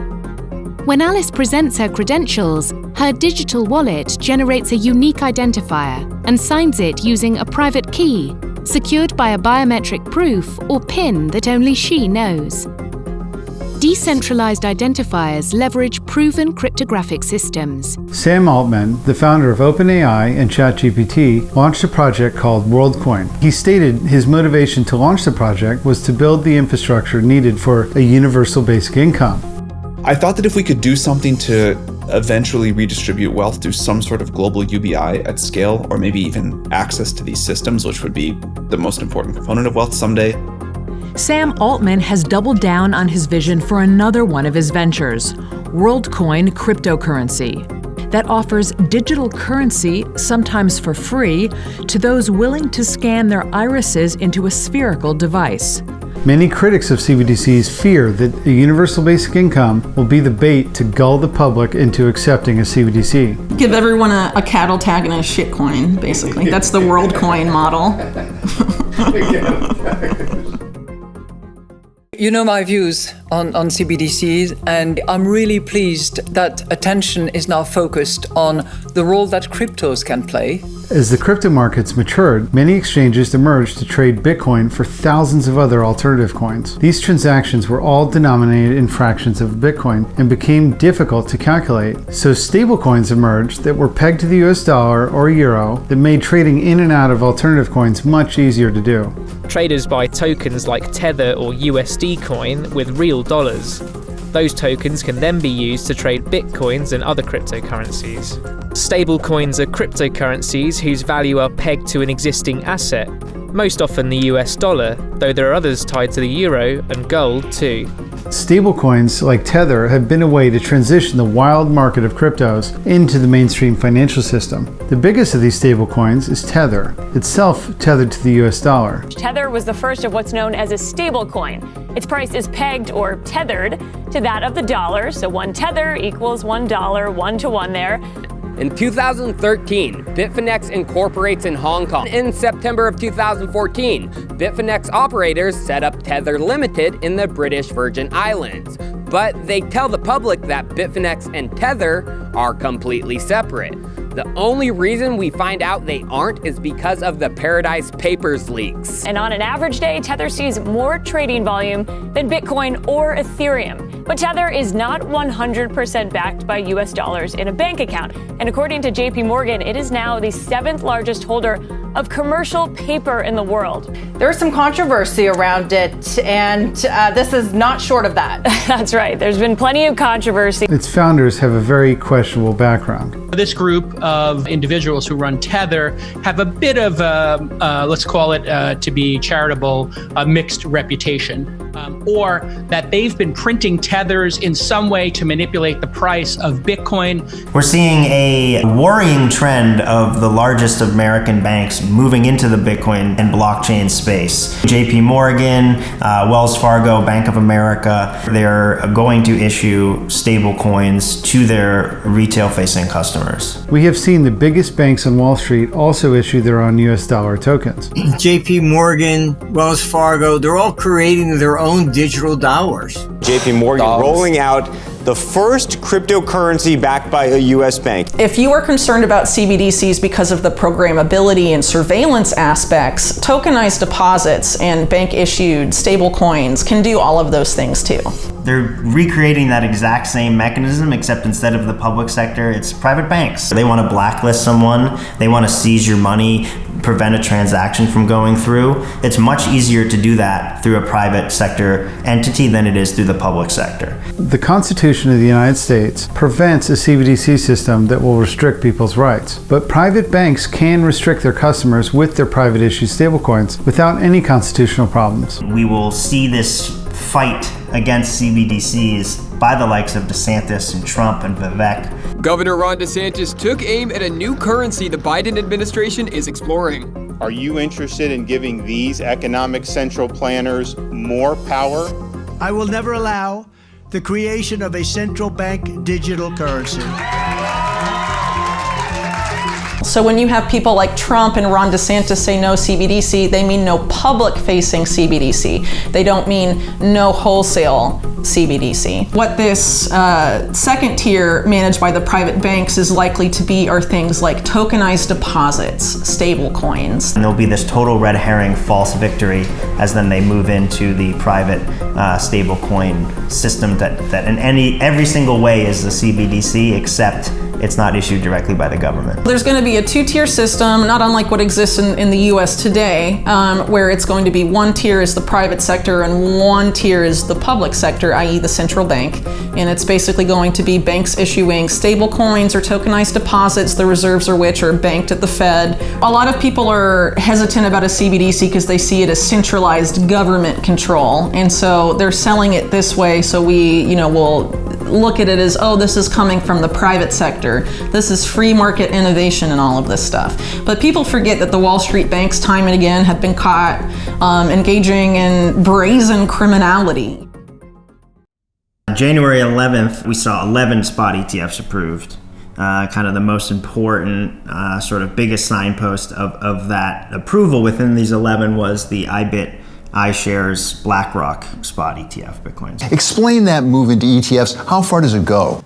When Alice presents her credentials, her digital wallet generates a unique identifier and signs it using a private key, secured by a biometric proof or PIN that only she knows. Decentralized identifiers leverage proven cryptographic systems. Sam Altman, the founder of OpenAI and ChatGPT, launched a project called WorldCoin. He stated his motivation to launch the project was to build the infrastructure needed for a universal basic income. I thought that if we could do something to eventually redistribute wealth through some sort of global UBI at scale, or maybe even access to these systems, which would be the most important component of wealth someday. Sam Altman has doubled down on his vision for another one of his ventures, WorldCoin cryptocurrency, that offers digital currency, sometimes for free, to those willing to scan their irises into a spherical device. Many critics of CBDCs fear that a universal basic income will be the bait to gull the public into accepting a CBDC. Give everyone a cattle tag and a shit coin, basically. That's the WorldCoin model. You know my views on CBDCs, and I'm really pleased that attention is now focused on the role that cryptos can play. As the crypto markets matured, many exchanges emerged to trade Bitcoin for thousands of other alternative coins. These transactions were all denominated in fractions of Bitcoin and became difficult to calculate. So stablecoins emerged that were pegged to the US dollar or euro that made trading in and out of alternative coins much easier to do. Traders buy tokens like Tether or USD coin with real dollars. Those tokens can then be used to trade bitcoins and other cryptocurrencies. Stablecoins are cryptocurrencies whose value are pegged to an existing asset, most often the US dollar, though there are others tied to the euro and gold too. Stablecoins like Tether have been a way to transition the wild market of cryptos into the mainstream financial system. The biggest of these stablecoins is Tether, itself tethered to the US dollar. Tether was the first of what's known as a stablecoin. Its price is pegged or tethered to that of the dollar, so one tether equals $1, 1-to-1 there. In 2013, Bitfinex incorporates in Hong Kong. In September of 2014, Bitfinex operators set up Tether Limited in the British Virgin Islands. But they tell the public that Bitfinex and Tether are completely separate. The only reason we find out they aren't is because of the Paradise Papers leaks. And on an average day, Tether sees more trading volume than Bitcoin or Ethereum. But Tether is not 100% backed by US dollars in a bank account. And according to JP Morgan, it is now the 7th largest holder of commercial paper in the world. There's some controversy around it, and this is not short of that. That's right. There's been plenty of controversy. Its founders have a very questionable background. This group of individuals who run Tether have a bit of, let's call it, to be charitable, a mixed reputation, or that they've been printing tethers in some way to manipulate the price of Bitcoin. We're seeing a worrying trend of the largest American banks moving into the Bitcoin and blockchain space. JP Morgan, Wells Fargo, Bank of America, they're going to issue stable coins to their retail-facing customers. We have seen the biggest banks on Wall Street also issue their own US dollar tokens. JP Morgan, Wells Fargo, they're all creating their own digital dollars. JP Morgan rolling out the first cryptocurrency backed by a US bank. If you are concerned about CBDCs because of the programmability and surveillance aspects, tokenized deposits and bank-issued stablecoins can do all of those things too. They're recreating that exact same mechanism, except instead of the public sector, it's private banks. They want to blacklist someone, they want to seize your money, prevent a transaction from going through. It's much easier to do that through a private sector entity than it is through the public sector. The Constitution of the United States prevents a CBDC system that will restrict people's rights. But private banks can restrict their customers with their private issued stablecoins without any constitutional problems. We will see this fight against CBDCs by the likes of DeSantis and Trump and Vivek. Governor Ron DeSantis took aim at a new currency the Biden administration is exploring. Are you interested in giving these economic central planners more power? I will never allow the creation of a central bank digital currency. So when you have people like Trump and Ron DeSantis say no CBDC, they mean no public-facing CBDC. They don't mean no wholesale CBDC. What this second tier managed by the private banks is likely to be are things like tokenized deposits, stable coins. And there'll be this total red herring false victory as then they move into the private stable coin system that in every single way is the CBDC, except it's not issued directly by the government. There's going to be a two-tier system, not unlike what exists in the US today, where it's going to be one tier is the private sector and one tier is the public sector, i.e. the central bank. And it's basically going to be banks issuing stable coins or tokenized deposits, the reserves of which are banked at the Fed. A lot of people are hesitant about a CBDC because they see it as centralized government control. And so they're selling it this way, so we, will look at it as, oh, this is coming from the private sector. This is free market innovation and all of this stuff. But people forget that the Wall Street banks time and again have been caught engaging in brazen criminality. January 11th, we saw 11 spot ETFs approved. Kind of the most important, sort of biggest signpost of that approval within these 11 was the iShares BlackRock spot ETF Bitcoins. Explain that move into ETFs. How far does it go?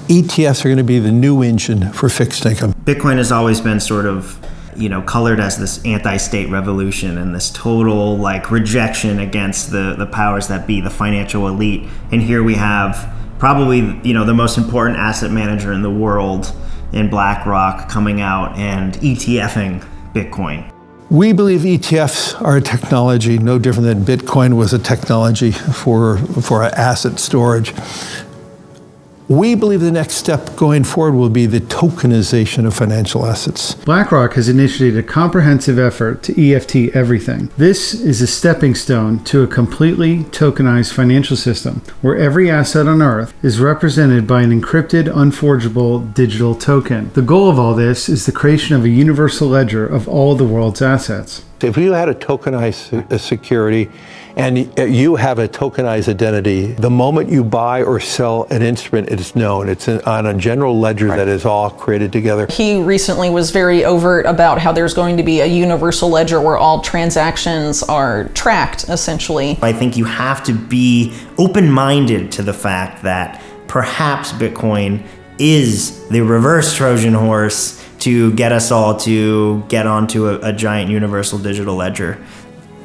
ETFs are going to be the new engine for fixed income. Bitcoin has always been sort of, colored as this anti-state revolution and this total rejection against the powers that be, the financial elite. And here we have probably, the most important asset manager in the world in BlackRock coming out and ETFing Bitcoin. We believe ETFs are a technology no different than Bitcoin was a technology for asset storage. We believe the next step going forward will be the tokenization of financial assets. BlackRock has initiated a comprehensive effort to EFT everything. This is a stepping stone to a completely tokenized financial system where every asset on Earth is represented by an encrypted, unforgeable digital token. The goal of all this is the creation of a universal ledger of all the world's assets. If you had a tokenized security and you have a tokenized identity, the moment you buy or sell an instrument, it's known. It's on a general ledger that is all created together. He recently was very overt about how there's going to be a universal ledger where all transactions are tracked, essentially. I think you have to be open-minded to the fact that perhaps Bitcoin is the reverse Trojan horse to get us all to get onto a giant universal digital ledger.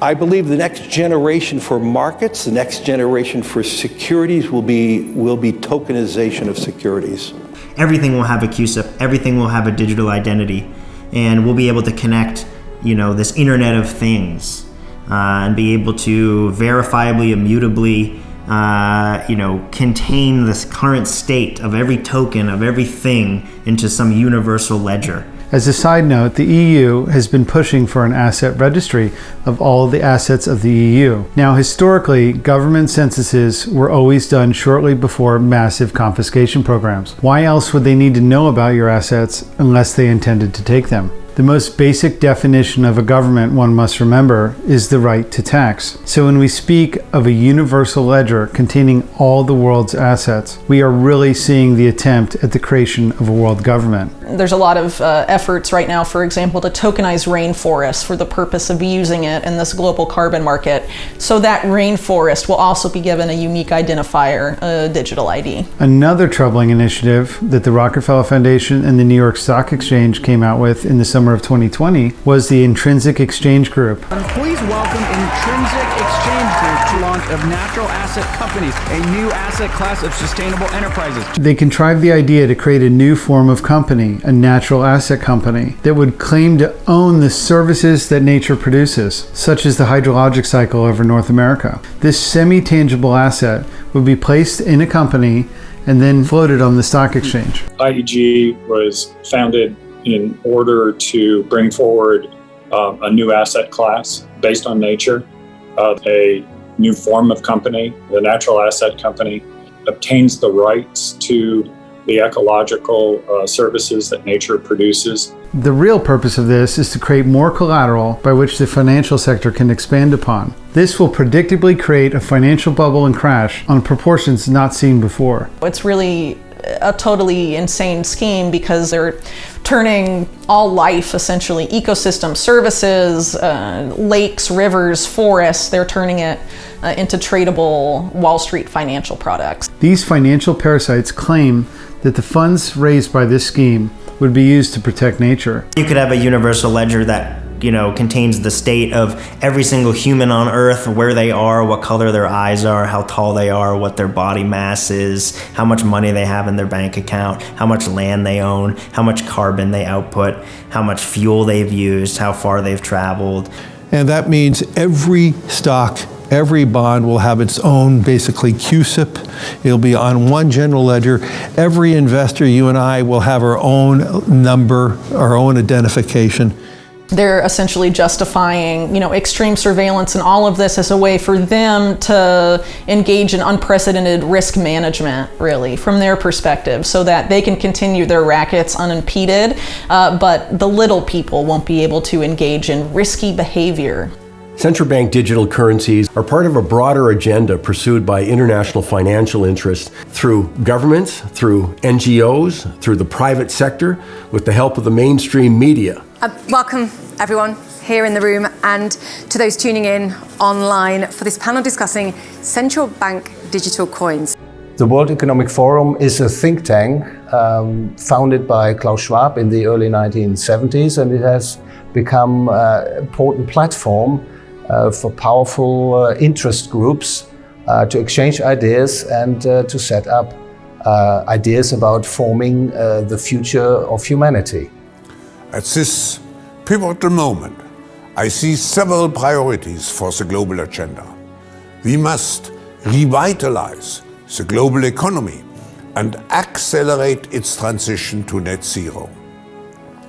I believe the next generation for markets, the next generation for securities will be tokenization of securities. Everything will have a CUSIP, everything will have a digital identity, and we'll be able to connect, this Internet of Things, and be able to verifiably, immutably, contain this current state of every token, of everything into some universal ledger. As a side note, the EU has been pushing for an asset registry of all the assets of the EU. Now, historically, government censuses were always done shortly before massive confiscation programs. Why else would they need to know about your assets unless they intended to take them? The most basic definition of a government, one must remember, is the right to tax. So when we speak of a universal ledger containing all the world's assets, we are really seeing the attempt at the creation of a world government. There's a lot of efforts right now, for example, to tokenize rainforests for the purpose of using it in this global carbon market. So that rainforest will also be given a unique identifier, a digital ID. Another troubling initiative that the Rockefeller Foundation and the New York Stock Exchange came out with in the summer of 2020 was the Intrinsic Exchange Group. Please welcome Intrinsic Exchange Group to launch of natural asset companies, a new asset class of sustainable enterprises. They contrived the idea to create a new form of company, a natural asset company, that would claim to own the services that nature produces, such as the hydrologic cycle over North America. This semi-tangible asset would be placed in a company and then floated on the stock exchange. IEG was founded in order to bring forward a new asset class based on nature, a new form of company. The natural asset company obtains the rights to the ecological services that nature produces. The real purpose of this is to create more collateral by which the financial sector can expand upon. This will predictably create a financial bubble and crash on proportions not seen before. It's really a totally insane scheme because they're turning all life, essentially ecosystem services, lakes, rivers, forests, they're turning it into tradable Wall Street financial products. These financial parasites claim that the funds raised by this scheme would be used to protect nature. You could have a universal ledger that contains the state of every single human on Earth, where they are, what color their eyes are, how tall they are, what their body mass is, how much money they have in their bank account, how much land they own, how much carbon they output, how much fuel they've used, how far they've traveled. And that means every stock, every bond will have its own, basically, CUSIP. It'll be on one general ledger. Every investor, you and I, will have our own number, our own identification. They're essentially justifying, extreme surveillance and all of this as a way for them to engage in unprecedented risk management, really, from their perspective, so that they can continue their rackets unimpeded, but the little people won't be able to engage in risky behavior. Central bank digital currencies are part of a broader agenda pursued by international financial interests through governments, through NGOs, through the private sector, with the help of the mainstream media. Welcome, everyone here in the room and to those tuning in online for this panel discussing central bank digital coins. The World Economic Forum is a think tank founded by Klaus Schwab in the early 1970s, and it has become an important platform for powerful interest groups to exchange ideas and to set up ideas about forming the future of humanity. At this pivotal moment, I see several priorities for the global agenda. We must revitalize the global economy and accelerate its transition to net zero.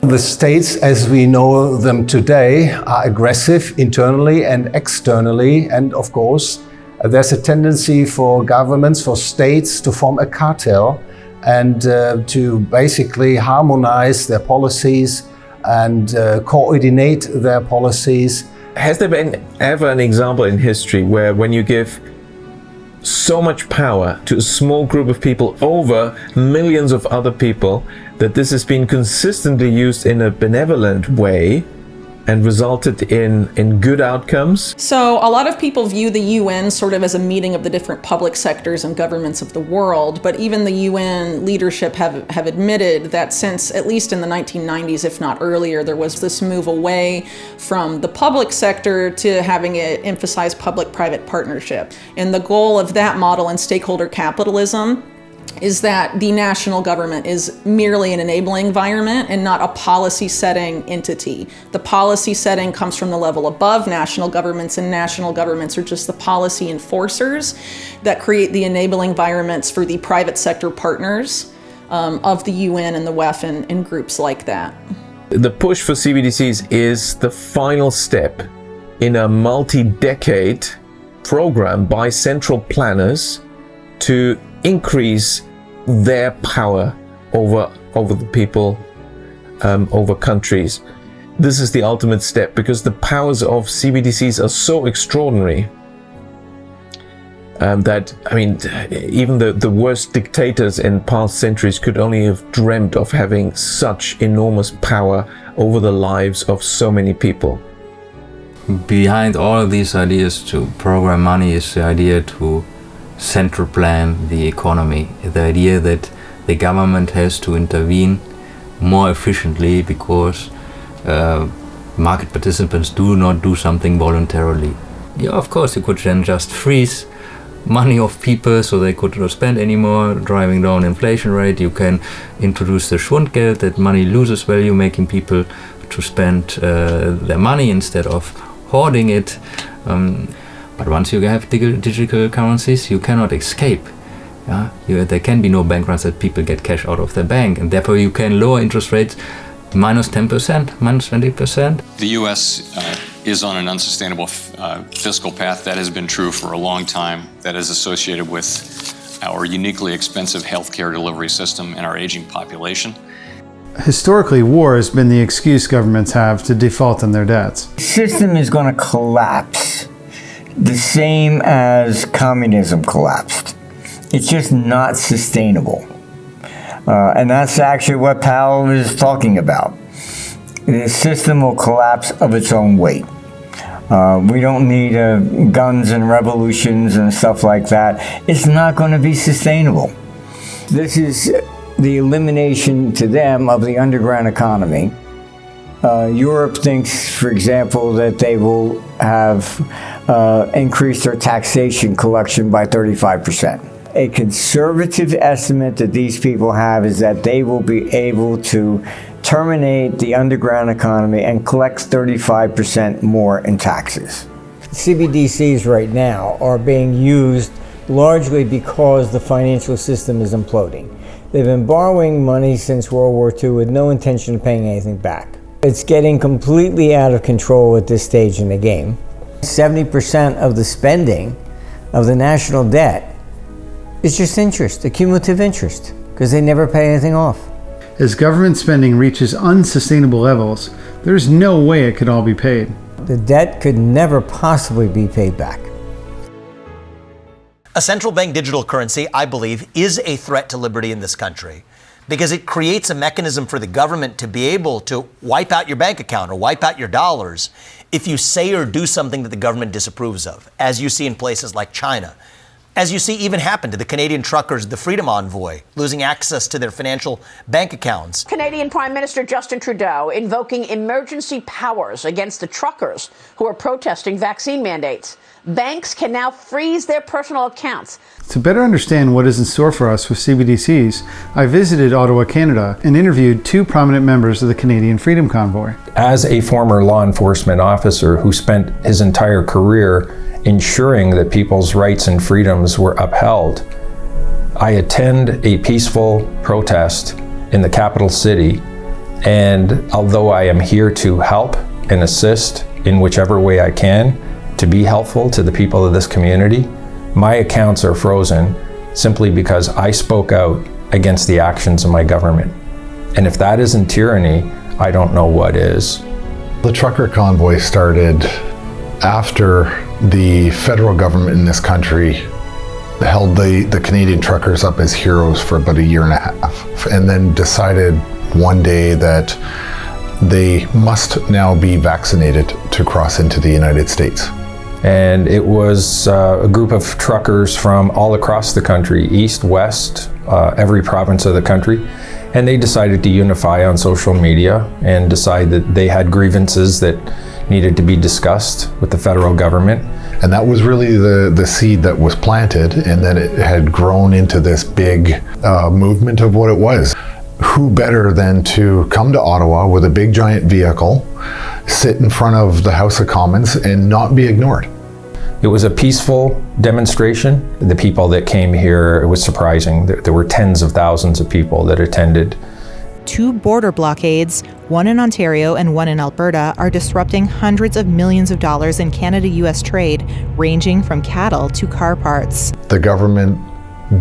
The states, as we know them today, are aggressive internally and externally, and of course, there's a tendency for governments, for states to form a cartel and to basically harmonize their policies and coordinate their policies. Has there been ever an example in history where when you give so much power to a small group of people over millions of other people, that this has been consistently used in a benevolent way and resulted in good outcomes? So a lot of people view the UN sort of as a meeting of the different public sectors and governments of the world, but even the UN leadership have admitted that since at least in the 1990s, if not earlier, there was this move away from the public sector to having it emphasize public-private partnership. And the goal of that model in stakeholder capitalism is that the national government is merely an enabling environment and not a policy setting entity. The policy setting comes from the level above national governments, and national governments are just the policy enforcers that create the enabling environments for the private sector partners of the UN and the WEF and groups like that. The push for CBDCs is the final step in a multi-decade program by central planners to increase their power over the people, over countries. This is the ultimate step because the powers of CBDCs are so extraordinary that, I mean, even the worst dictators in past centuries could only have dreamt of having such enormous power over the lives of so many people. Behind all of these ideas to program money is the idea to central plan the economy, the idea that the government has to intervene more efficiently because market participants do not do something voluntarily. Yeah, of course, you could then just freeze money of people so they could not spend anymore, driving down inflation rate. You can introduce the Schwundgeld, that money loses value, making people to spend their money instead of hoarding it. But once you have digital currencies, you cannot escape. Yeah? There can be no bank runs that people get cash out of their bank, and therefore you can lower interest rates minus 10%, minus 20%. The U.S. Is on an unsustainable fiscal path. That has been true for a long time. That is associated with our uniquely expensive healthcare delivery system and our aging population. Historically, war has been the excuse governments have to default on their debts. The system is going to collapse the same as communism collapsed. It's just not sustainable. And that's actually what Powell is talking about. The system will collapse of its own weight. We don't need guns and revolutions and stuff like that. It's not going to be sustainable. This is the elimination to them of the underground economy. Europe thinks, for example, that they will have increased their taxation collection by 35%. A conservative estimate that these people have is that they will be able to terminate the underground economy and collect 35% more in taxes. CBDCs right now are being used largely because the financial system is imploding. They've been borrowing money since World War II with no intention of paying anything back. It's getting completely out of control at this stage in the game. 70% of the spending of the national debt is just interest, accumulative interest, because they never pay anything off. As government spending reaches unsustainable levels, there's no way it could all be paid. The debt could never possibly be paid back. A central bank digital currency, I believe, is a threat to liberty in this country because it creates a mechanism for the government to be able to wipe out your bank account or wipe out your dollars if you say or do something that the government disapproves of, as you see in places like China. As you see even happen to the Canadian truckers, the Freedom Envoy, losing access to their financial bank accounts. Canadian Prime Minister Justin Trudeau invoking emergency powers against the truckers who are protesting vaccine mandates. Banks can now freeze their personal accounts. To better understand what is in store for us with CBDCs, I visited Ottawa, Canada, and interviewed two prominent members of the Canadian Freedom Convoy. As a former law enforcement officer who spent his entire career ensuring that people's rights and freedoms were upheld, I attend a peaceful protest in the capital city, and although I am here to help and assist in whichever way I can to be helpful to the people of this community, my accounts are frozen simply because I spoke out against the actions of my government. And if that isn't tyranny, I don't know what is. The trucker convoy started after the federal government in this country held the Canadian truckers up as heroes for about a year and a half, and then decided one day that they must now be vaccinated to cross into the United States. And it was a group of truckers from all across the country, east, west, every province of the country. And they decided to unify on social media and decide that they had grievances that needed to be discussed with the federal government. And that was really the seed that was planted, and then it had grown into this big movement of what it was. Who better than to come to Ottawa with a big giant vehicle, sit in front of the House of Commons and not be ignored? It was a peaceful demonstration. The people that came here, it was surprising. There were tens of thousands of people that attended. 2 border blockades, one in Ontario and one in Alberta, are disrupting hundreds of millions of dollars in Canada-US trade, ranging from cattle to car parts. The government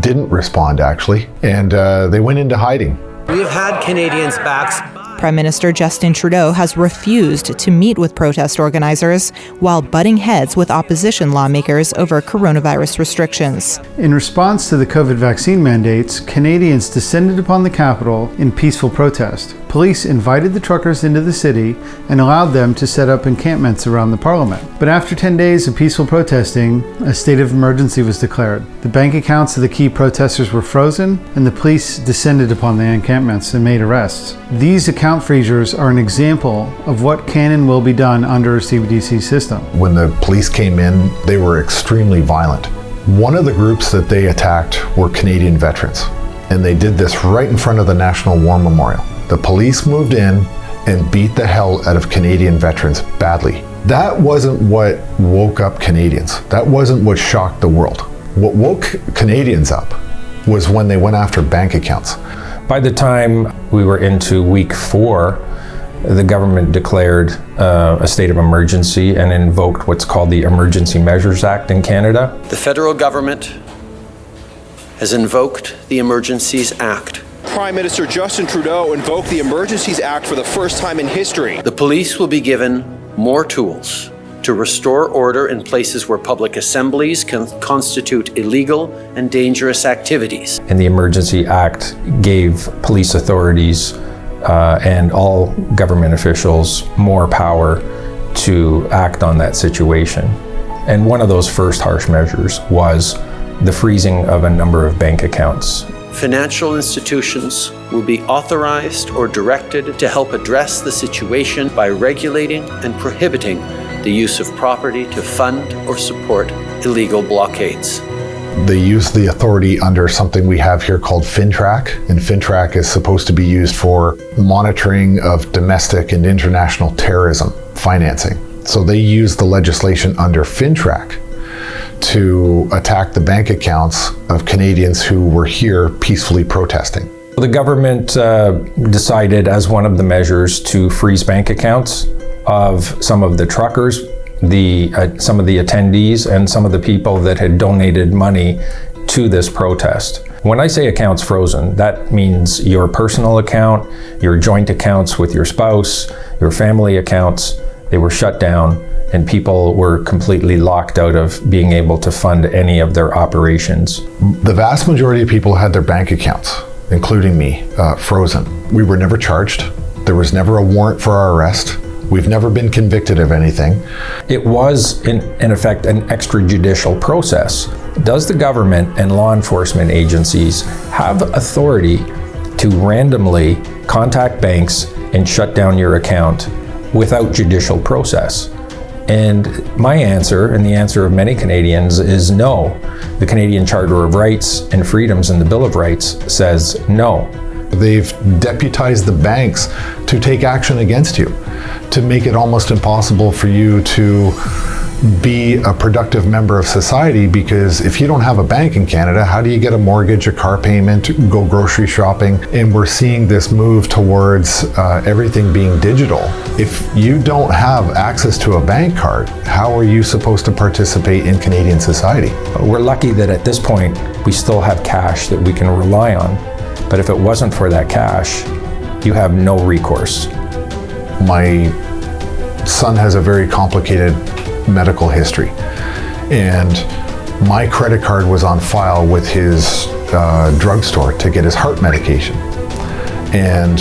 didn't respond, actually, and they went into hiding. We've had Canadians back. Prime Minister Justin Trudeau has refused to meet with protest organizers while butting heads with opposition lawmakers over coronavirus restrictions. In response to the COVID vaccine mandates, Canadians descended upon the capital in peaceful protest. Police invited the truckers into the city and allowed them to set up encampments around the Parliament. But after 10 days of peaceful protesting, a state of emergency was declared. The bank accounts of the key protesters were frozen, and the police descended upon the encampments and made arrests. These account freezers are an example of what can and will be done under a CBDC system. When the police came in, they were extremely violent. One of the groups that they attacked were Canadian veterans, and they did this right in front of the National War Memorial. The police moved in and beat the hell out of Canadian veterans badly. That wasn't what woke up Canadians. That wasn't what shocked the world. What woke Canadians up was when they went after bank accounts. By the time we were into week 4, the government declared a state of emergency and invoked what's called the Emergency Measures Act in Canada. The federal government has invoked the Emergencies Act. Prime Minister Justin Trudeau invoked the Emergencies Act for the first time in history. The police will be given more tools to restore order in places where public assemblies can constitute illegal and dangerous activities. And the Emergency Act gave police authorities and all government officials more power to act on that situation. And one of those first harsh measures was the freezing of a number of bank accounts. Financial institutions will be authorized or directed to help address the situation by regulating and prohibiting the use of property to fund or support illegal blockades. They use the authority under something we have here called FinTrack, and FinTrack is supposed to be used for monitoring of domestic and international terrorism financing. So they use the legislation under FinTrack to attack the bank accounts of Canadians who were here peacefully protesting. The government decided as one of the measures to freeze bank accounts of some of the truckers, some of the attendees, and some of the people that had donated money to this protest. When I say accounts frozen, that means your personal account, your joint accounts with your spouse, your family accounts, they were shut down, and people were completely locked out of being able to fund any of their operations. The vast majority of people had their bank accounts, including me, frozen. We were never charged. There was never a warrant for our arrest. We've never been convicted of anything. It was, in effect, an extrajudicial process. Does the government and law enforcement agencies have authority to randomly contact banks and shut down your account without judicial process? And my answer, and the answer of many Canadians, is no. The Canadian Charter of Rights and Freedoms and the Bill of Rights says no. They've deputized the banks to take action against you, to make it almost impossible for you to be a productive member of society, because if you don't have a bank in Canada, how do you get a mortgage, a car payment, go grocery shopping? And we're seeing this move towards everything being digital. If you don't have access to a bank card, how are you supposed to participate in Canadian society? We're lucky that at this point, we still have cash that we can rely on. But if it wasn't for that cash, you have no recourse. My son has a very complicated medical history, and my credit card was on file with his drugstore to get his heart medication, and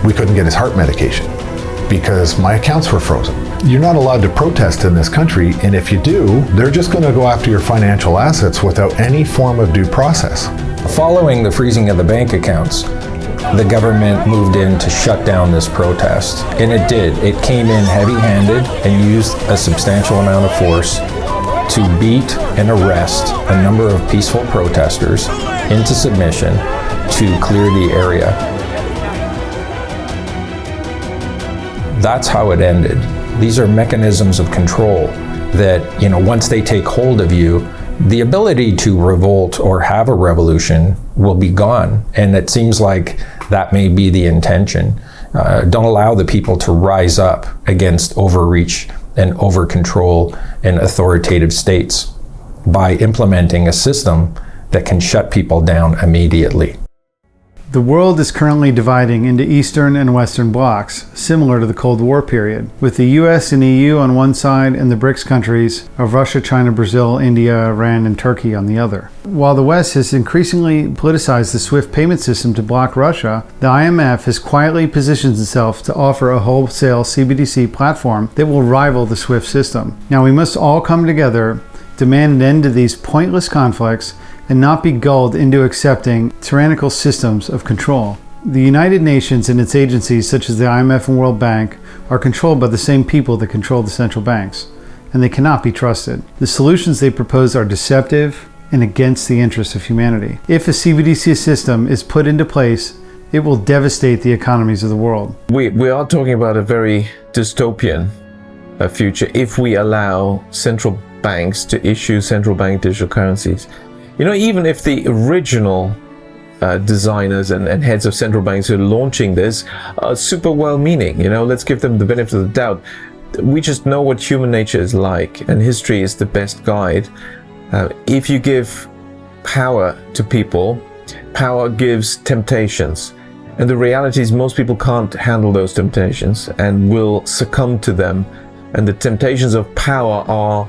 we couldn't get his heart medication because my accounts were frozen. You're not allowed to protest in this country, and if you do, they're just going to go after your financial assets without any form of due process. Following the freezing of the bank accounts, the government moved in to shut down this protest. And it did. It came in heavy-handed and used a substantial amount of force to beat and arrest a number of peaceful protesters into submission to clear the area. That's how it ended. These are mechanisms of control that, once they take hold of you, the ability to revolt or have a revolution will be gone. And it seems like that may be the intention. Don't allow the people to rise up against overreach and over control and authoritative states by implementing a system that can shut people down immediately. The world is currently dividing into Eastern and Western blocs, similar to the Cold War period, with the US and EU on one side and the BRICS countries of Russia, China, Brazil, India, Iran, and Turkey on the other. While the West has increasingly politicized the SWIFT payment system to block Russia, the IMF has quietly positioned itself to offer a wholesale CBDC platform that will rival the SWIFT system. Now we must all come together, demand an end to these pointless conflicts, and not be gulled into accepting tyrannical systems of control. The United Nations and its agencies such as the IMF and World Bank are controlled by the same people that control the central banks, and they cannot be trusted. The solutions they propose are deceptive and against the interests of humanity. If a CBDC system is put into place, it will devastate the economies of the world. We are talking about a very dystopian future if we allow central banks to issue central bank digital currencies. Even if the original designers and heads of central banks who are launching this are super well-meaning, let's give them the benefit of the doubt. We just know what human nature is like, and history is the best guide. If you give power to people, power gives temptations. And the reality is most people can't handle those temptations and will succumb to them and the temptations of power are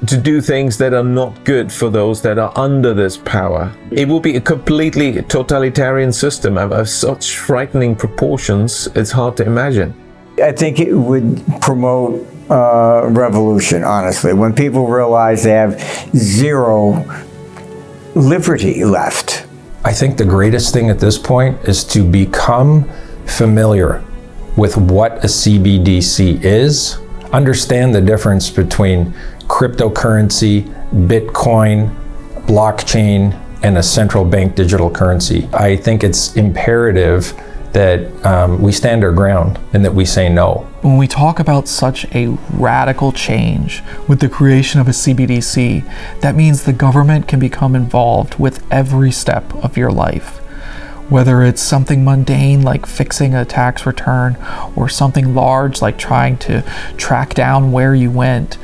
to do things that are not good for those that are under this power. It will be a completely totalitarian system of such frightening proportions, it's hard to imagine. I think it would promote revolution, honestly, when people realize they have zero liberty left. I think the greatest thing at this point is to become familiar with what a CBDC is, understand the difference between cryptocurrency, Bitcoin, blockchain, and a central bank digital currency. I think it's imperative that we stand our ground and that we say no. When we talk about such a radical change with the creation of a CBDC, that means the government can become involved with every step of your life. Whether it's something mundane like fixing a tax return or something large like trying to track down where you went,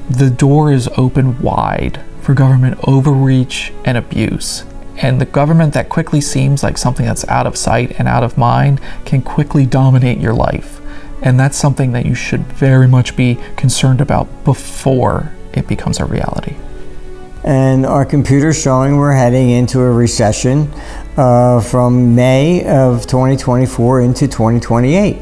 the door is open wide for government overreach and abuse. And the government that quickly seems like something that's out of sight and out of mind can quickly dominate your life. And that's something that you should very much be concerned about before it becomes a reality. And our computer's showing we're heading into a recession from May of 2024 into 2028.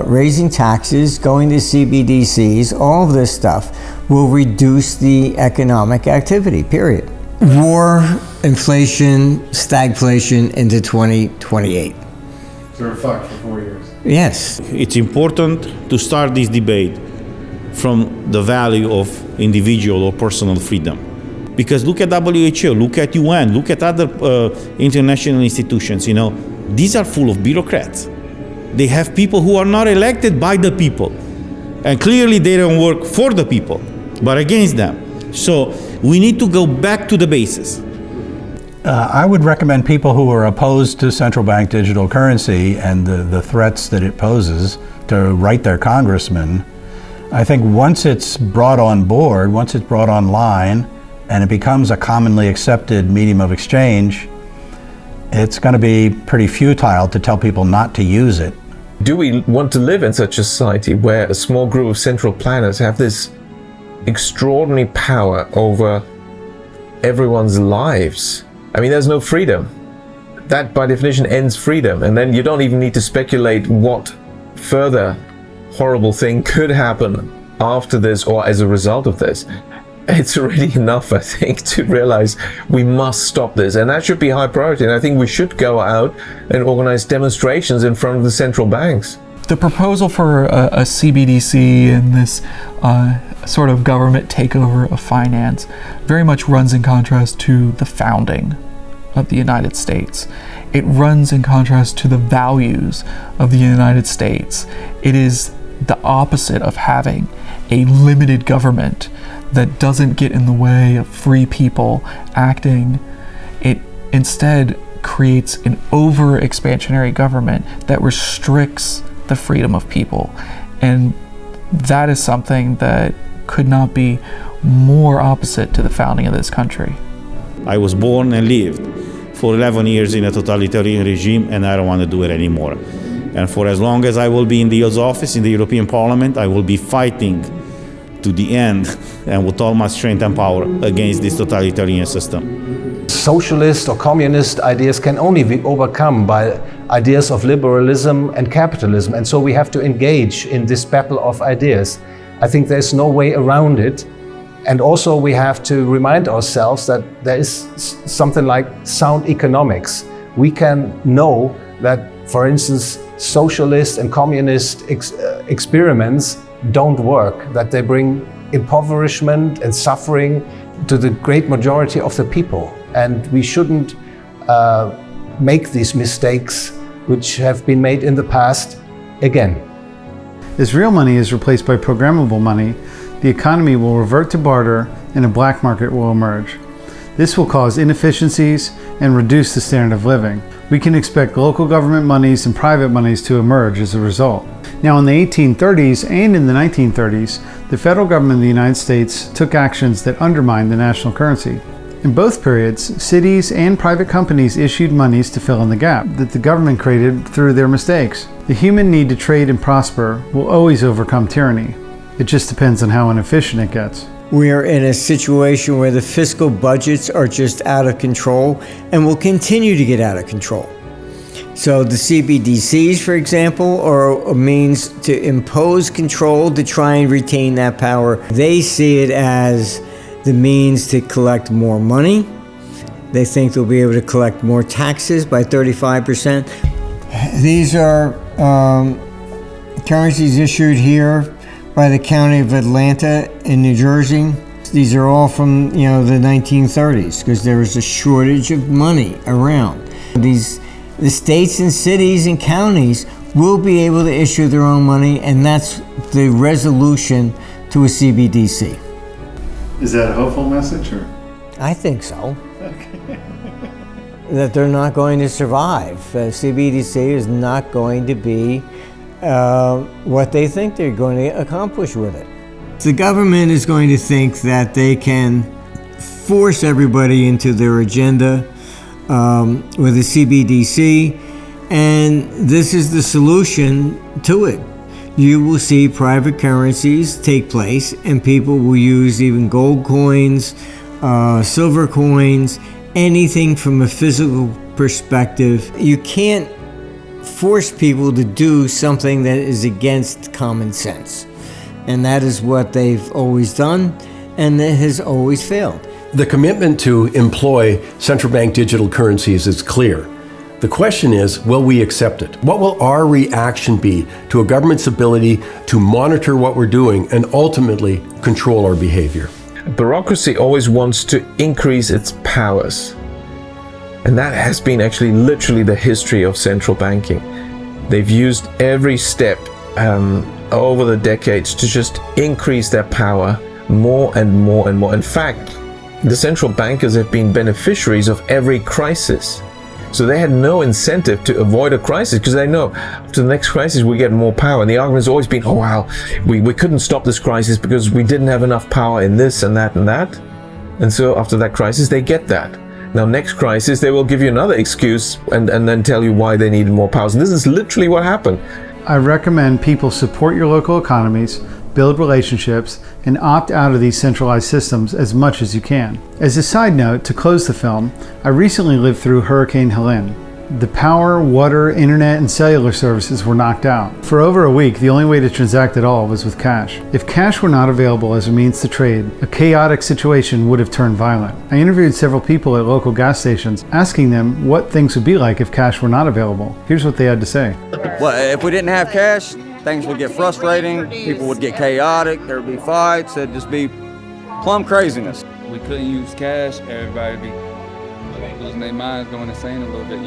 Raising taxes, going to CBDCs, all of this stuff will reduce the economic activity, period. War, inflation, stagflation into 2028. So we're fucked for 4 years. Yes. It's important to start this debate from the value of individual or personal freedom. Because look at WHO, look at UN, look at other international institutions, you know, these are full of bureaucrats. They have people who are not elected by the people. And clearly they don't work for the people, but against them. So we need to go back to the basis. I would recommend people who are opposed to central bank digital currency and the threats that it poses to write their congressman. I think once it's brought on board, once it's brought online, and it becomes a commonly accepted medium of exchange, it's going to be pretty futile to tell people not to use it. Do we want to live in such a society where a small group of central planners have this extraordinary power over everyone's lives? I mean, there's no freedom. That by definition ends freedom, and then you don't even need to speculate what further horrible thing could happen after this or as a result of this. It's already enough, I think, to realize we must stop this, and that should be high priority. And I think we should go out and organize demonstrations in front of the central banks. The proposal for a CBDC and this sort of government takeover of finance very much runs in contrast to the founding of the United States. It runs in contrast to the values of the United States. It is the opposite of having a limited government that doesn't get in the way of free people acting. It instead creates an over-expansionary government that restricts the freedom of people. And that is something that could not be more opposite to the founding of this country. I was born and lived for 11 years in a totalitarian regime, and I don't want to do it anymore. And for as long as I will be in the office in the European Parliament, I will be fighting to the end and with all my strength and power against this totalitarian system. Socialist or communist ideas can only be overcome by ideas of liberalism and capitalism, and so we have to engage in this battle of ideas. I think there's no way around it, and also we have to remind ourselves that there is something like sound economics. We can know that, for instance, socialist and communist experiments don't work, that they bring impoverishment and suffering to the great majority of the people. And we shouldn't make these mistakes which have been made in the past again. As real money is replaced by programmable money, the economy will revert to barter and a black market will emerge. This will cause inefficiencies and reduce the standard of living. We can expect local government monies and private monies to emerge as a result. Now, in the 1830s and in the 1930s, the federal government of the United States took actions that undermined the national currency. In both periods, cities and private companies issued monies to fill in the gap that the government created through their mistakes. The human need to trade and prosper will always overcome tyranny. It just depends on how inefficient it gets. We are in a situation where the fiscal budgets are just out of control and will continue to get out of control. So the CBDCs, for example, are a means to impose control to try and retain that power. They see it as the means to collect more money. They think they'll be able to collect more taxes by 35%. These are currencies issued here by the County of Atlanta in New Jersey. These are all from, the 1930s because there was a shortage of money around. The states and cities and counties will be able to issue their own money, and that's the resolution to a CBDC. Is that a hopeful message, or? I think so. That they're not going to survive. CBDC is not going to be what they think they're going to accomplish with it. The government is going to think that they can force everybody into their agenda with a CBDC, and this is the solution to it. You will see private currencies take place, and people will use even gold coins, silver coins, anything from a physical perspective. You can't force people to do something that is against common sense. And that is what they've always done, and it has always failed. The commitment to employ central bank digital currencies is clear. The question is, will we accept it? What will our reaction be to a government's ability to monitor what we're doing and ultimately control our behavior? Bureaucracy always wants to increase its powers. And that has been actually literally the history of central banking. They've used every step over the decades to just increase their power more and more and more. In fact, the central bankers have been beneficiaries of every crisis. So they had no incentive to avoid a crisis because they know after the next crisis we get more power. And the argument has always been, oh wow, we couldn't stop this crisis because we didn't have enough power in this and that and that. And so after that crisis they get that. Now next crisis they will give you another excuse and then tell you why they needed more power. And this is literally what happened. I recommend people support your local economies, build relationships, and opt out of these centralized systems as much as you can. As a side note, to close the film, I recently lived through Hurricane Helene. The power, water, internet, and cellular services were knocked out. For over a week, the only way to transact at all was with cash. If cash were not available as a means to trade, a chaotic situation would have turned violent. I interviewed several people at local gas stations, asking them what things would be like if cash were not available. Here's what they had to say. Well, if we didn't have cash, things would get frustrating, people would get chaotic, there would be fights, it'd just be plumb craziness. We couldn't use cash, everybody would be losing their minds, going insane a little bit,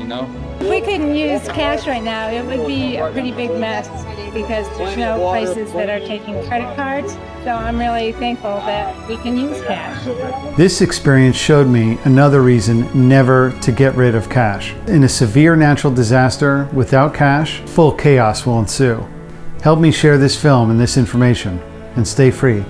If we couldn't use cash right now, it would be a pretty big mess because there's no places that are taking credit cards. So I'm really thankful that we can use cash. This experience showed me another reason never to get rid of cash. In a severe natural disaster, without cash, full chaos will ensue. Help me share this film and this information, and stay free.